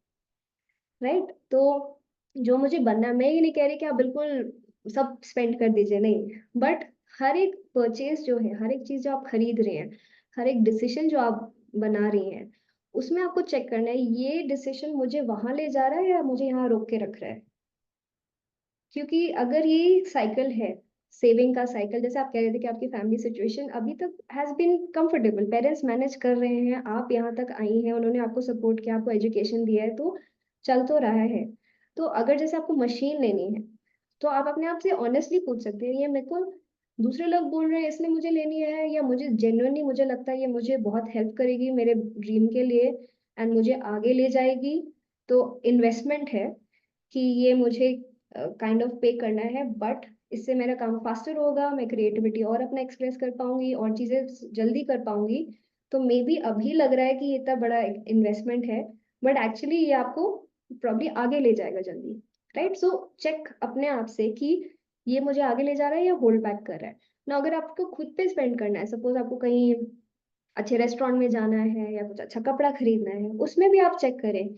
राइट। तो जो मुझे बनना है, मैं ये नहीं कह रही कि आप बिल्कुल सब स्पेंड कर दीजिए, नहीं, बट हर एक परचेज जो है, हर एक चीज जो आप खरीद रहे हैं, हर एक डिसीजन जो आप बना रही हैं, उसमें आपको चेक करना है ये डिसीजन मुझे वहां ले जा रहा है या मुझे यहाँ रोक के रख रहा है। क्योंकि अगर ये साइकिल है, सेविंग का साइकिल, जैसे आप कह रहे थे कि आपकी फैमिली सिचुएशन अभी तक has been comfortable, parents manage कर रहे हैं, आप यहाँ तक आई हैं, उन्होंने आपको सपोर्ट किया, आपको एजुकेशन दिया है, तो चल तो रहा है। तो अगर जैसे आपको मशीन लेनी है, तो आप अपने आप से ऑनेस्टली पूछ सकते हैं, ये मेरे को दूसरे लोग बोल रहे हैं इसलिए मुझे लेनी है, या मुझे जेन्युइनली मुझे लगता है ये मुझे बहुत हेल्प करेगी मेरे ड्रीम के लिए एंड मुझे आगे ले जाएगी, तो इन्वेस्टमेंट है कि ये मुझे काइंड ऑफ पे करना है, बट इससे मेरा काम फास्टर होगा, मैं क्रिएटिविटी और अपना एक्सप्रेस कर पाऊंगी और चीजें जल्दी कर पाऊंगी। तो मे बी अभी लग रहा है कि ये इतना बड़ा इन्वेस्टमेंट है, बट एक्चुअली ये आपको प्रॉब्ली आगे ले जाएगा जल्दी, राइट। सो चेक अपने आप से कि ये मुझे आगे ले जा रहा है या होल्ड बैक कर रहा है ना। अगर आपको खुद पे स्पेंड करना है, सपोज आपको कहीं अच्छे रेस्टोरेंट में जाना है या कुछ अच्छा कपड़ा खरीदना है, उसमें भी आप चेक करें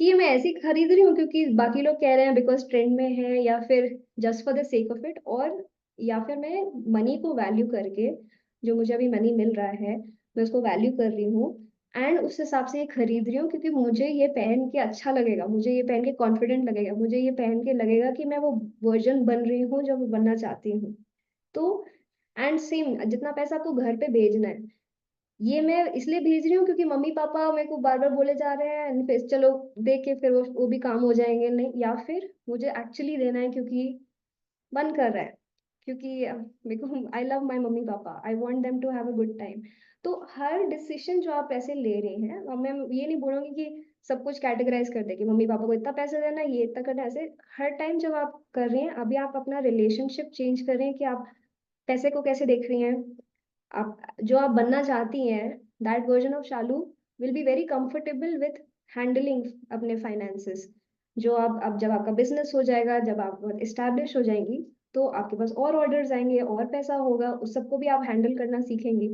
कि ये मैं ऐसे ही खरीद रही हूँ क्योंकि बाकी लोग कह रहे हैं बिकॉज ट्रेंड में है, या फिर just for the sake of it, और या फिर मैं मनी को वैल्यू करके, जो मुझे अभी मनी मिल रहा है मैं उसको वैल्यू कर रही हूँ एंड उस हिसाब से ये खरीद रही हूँ क्योंकि मुझे ये पहन के अच्छा लगेगा, मुझे ये पहन के कॉन्फिडेंट लगेगा, मुझे ये पहन के लगेगा कि मैं वो वर्जन बन रही हूँ जो मैं बनना चाहती हूँ। तो एंड सेम, जितना पैसा आपको घर पे भेजना है, ये मैं इसलिए भेज रही हूँ क्योंकि मम्मी पापा मेरे को बार बार बोले जा रहे हैं and फिर चलो देख के फिर वो भी काम हो जाएंगे, नहीं, या फिर मुझे एक्चुअली देना है क्योंकि मन कर रहा है, क्योंकि मेरे को I love my mummy papa, I want them to have a good time. तो हर डिसीजन जो आप ऐसे ले रहे हैं, और मैं ये नहीं बोलूंगी कि सब कुछ कैटेगराइज कर दे कि मम्मी पापा को इतना पैसा देना, ये इतना करना, ऐसे हर टाइम जब आप कर रहे हैं, अभी आप अपना रिलेशनशिप चेंज कर रहे हैं कि आप पैसे को कैसे देख रही हैं। आप जो आप बनना चाहती हैं, that version of Shalu will be very comfortable with handling अपने फाइनेंसेस। जो आप अब जब आपका बिजनेस हो जाएगा, जब आप इस्टेब्लिश हो जाएंगी, तो आपके पास और ऑर्डर्स आएंगे, और पैसा होगा, उस सबको भी आप हैंडल करना सीखेंगी,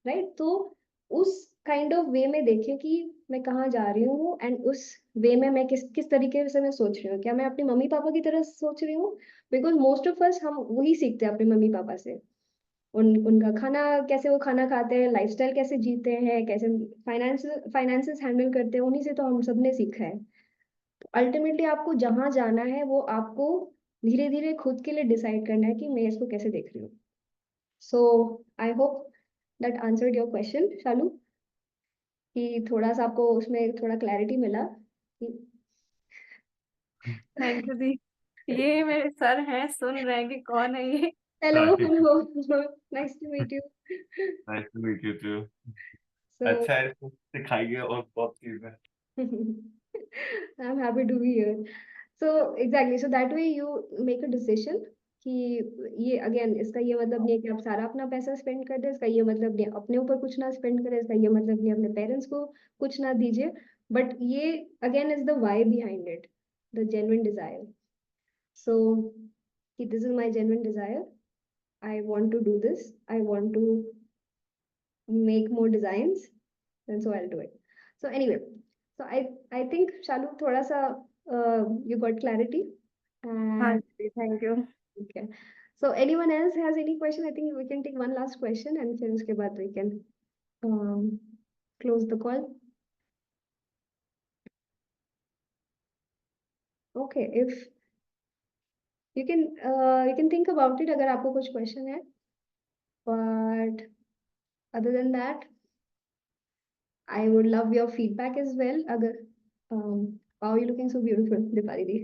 राइट। तो उस काइंड ऑफ वे में देखें कि मैं कहाँ जा रही हूँ, एंड उस वे में मैं किस किस तरीके से मैं सोच रही हूँ। क्या मैं अपनी मम्मी पापा की तरह सोच रही हूँ? बिकॉज मोस्ट ऑफ अस हम वही सीखते हैं अपने मम्मी पापा से। उनका खाना, कैसे वो खाना खाते हैं, लाइफस्टाइल कैसे जीते हैं, कैसे फाइनेंसेस हैंडल करते हैं, उन्हीं से तो हम सबने सीखा है। तो अल्टीमेटली आपको जहाँ जाना है वो आपको धीरे धीरे खुद के लिए डिसाइड करना है कि मैं इसको कैसे देख रही हूँ। So I hope that answered your question Shalu, कि थोड़ा सा आपको उसमें थोड़ा क्लैरिटी मिला कि थैंक यू दी। ये मेरे सर हैं, सुन रहे हैं कि कौन है ये। Hello hello, nice to meet you. Nice to meet you too. So अच्छा है, इसको सिखाइए और बहुत चीजें। I'm happy to be here. So exactly, so that way you make a decision कि ये अगेन, इसका ये मतलब नहीं है कि आप सारा अपना पैसा स्पेंड कर दें, इसका ये मतलब नहीं है अपने ऊपर कुछ ना स्पेंड करें, इसका ये मतलब नहीं है अपने पेरेंट्स को कुछ ना दीजिए, बट ये again is the why behind it, the genuine desire. So कि this is my genuine desire, I want to do this, I want to make more designs, and so I'll do it. So anyway, so I think Shalu, thoda sa you got clarity, हाँ and जी, thank you. okay. So anyone else has any question? I think we can take one last question, and then uske baad we can um, close the call. Okay, if you can think about it अगर आपको कुछ question है, but other than that I would love your feedback as well. Agar, wow, you're looking so beautiful, Dipali di.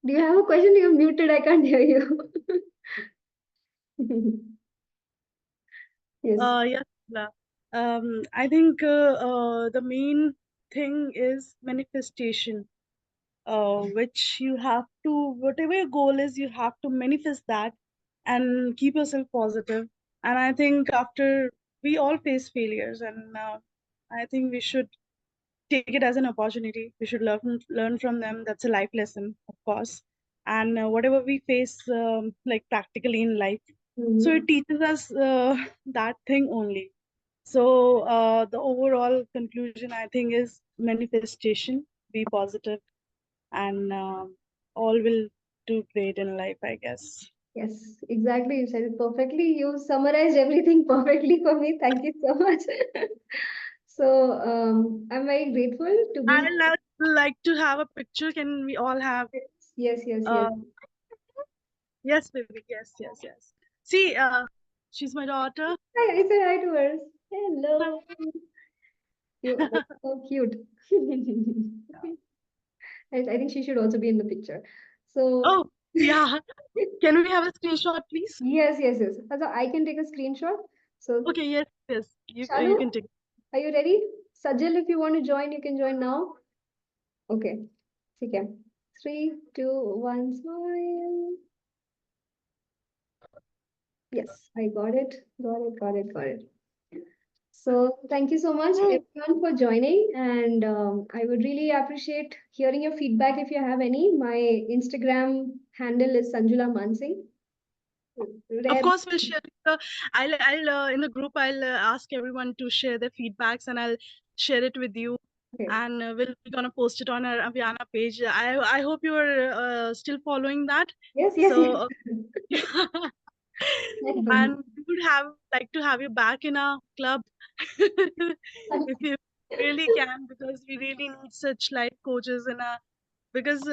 Do you have a question? You're muted. I can't hear you. Yes. Yes, Shila. I think the main thing is manifestation, which you have to, whatever your goal is, you have to manifest that and keep yourself positive. And I think after we all face failures, and I think we should take it as an opportunity. We should learn from them. That's a life lesson, of course. And whatever we face, like practically in life, so Mhm. it teaches us that thing only. So the overall conclusion, I think, is manifestation. Be positive, and all will do great in life, I guess. Yes, exactly. You said it perfectly. You summarized everything perfectly for me. Thank you so much. So, I'm very grateful to be. I'd like to have a picture. Can we all have? Yes, yes, yes. Yes, baby. Yes, yes, yes. See, she's my daughter. Hi, I said hi to her. Hello. You, that's so cute. I think she should also be in the picture. So, Oh, yeah. Can we have a screenshot, please? yes, yes, yes. So I can take a screenshot. So, Okay, yes, yes. You Shalu, can take. are you ready? Sajal, if you want to join, you can join now. Okay. Okay. 3, 2, 1, smile. Yes, I got it. Got it, got it, got it. So thank you so much everyone for joining, and I would really appreciate hearing your feedback if you have any. My Instagram handle is Sanjula Mansingh. Of course, we'll share. I'll in the group. I'll ask everyone to share their feedbacks, and I'll share it with you. Okay. And we're gonna post it on our Avyanna page. I hope you are still following that. Yes, yes, So, yes. and we would have like to have you back in our club if you really can, because we really need such life coaches in our, because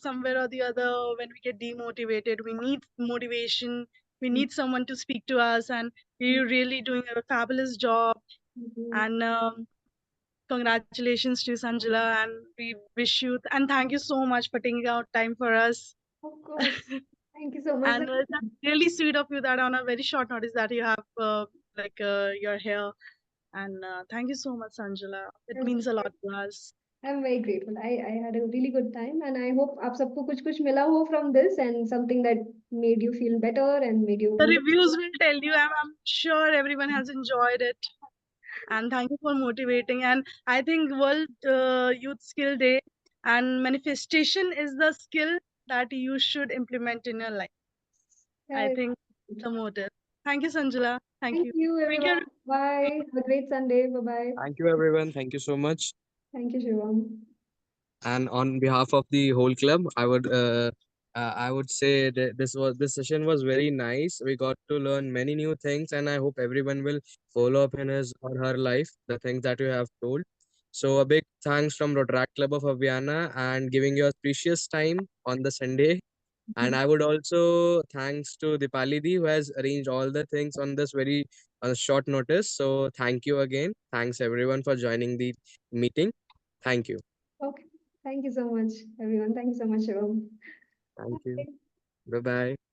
somewhere or the other when we get demotivated, we need motivation, we need someone to speak to us, and you're really doing a fabulous job. Mhm. And congratulations to Sanjula, and we wish you, and thank you so much for taking out time for us. Of course. Thank you so much. And that's really sweet of you that on a very short notice that you have you're here. And thank you so much, Sanjala. It Yes. means a lot to us. I'm very grateful. I had a really good time, and I hope आप सबको कुछ मिला हो from this and something that made you feel better and made you The want. reviews will tell you. I'm sure everyone has enjoyed it. And thank you for motivating. And I think World Youth Skill Day and manifestation is the skill that you should implement in your life. I Yeah, think the motive. Thank you, Sanjala. Thank thank you. you, Thank you. everyone. Bye. Have a great Sunday. Bye bye. Thank you, everyone. Thank you so much. Thank you, Shivam. And on behalf of the whole club, I would say that this session was very nice. We got to learn many new things, and I hope everyone will follow up in his or her life the things that you have told. So a big thanks from Rotaract Club of Avyanna and giving your precious time on the Sunday. And I would also thanks to Dipali Di who has arranged all the things on this very short notice. So thank you again. Thanks everyone for joining the meeting. Thank you. Okay. Thank you so much, everyone. Thank you so much, Shivam. Thank you. Bye bye.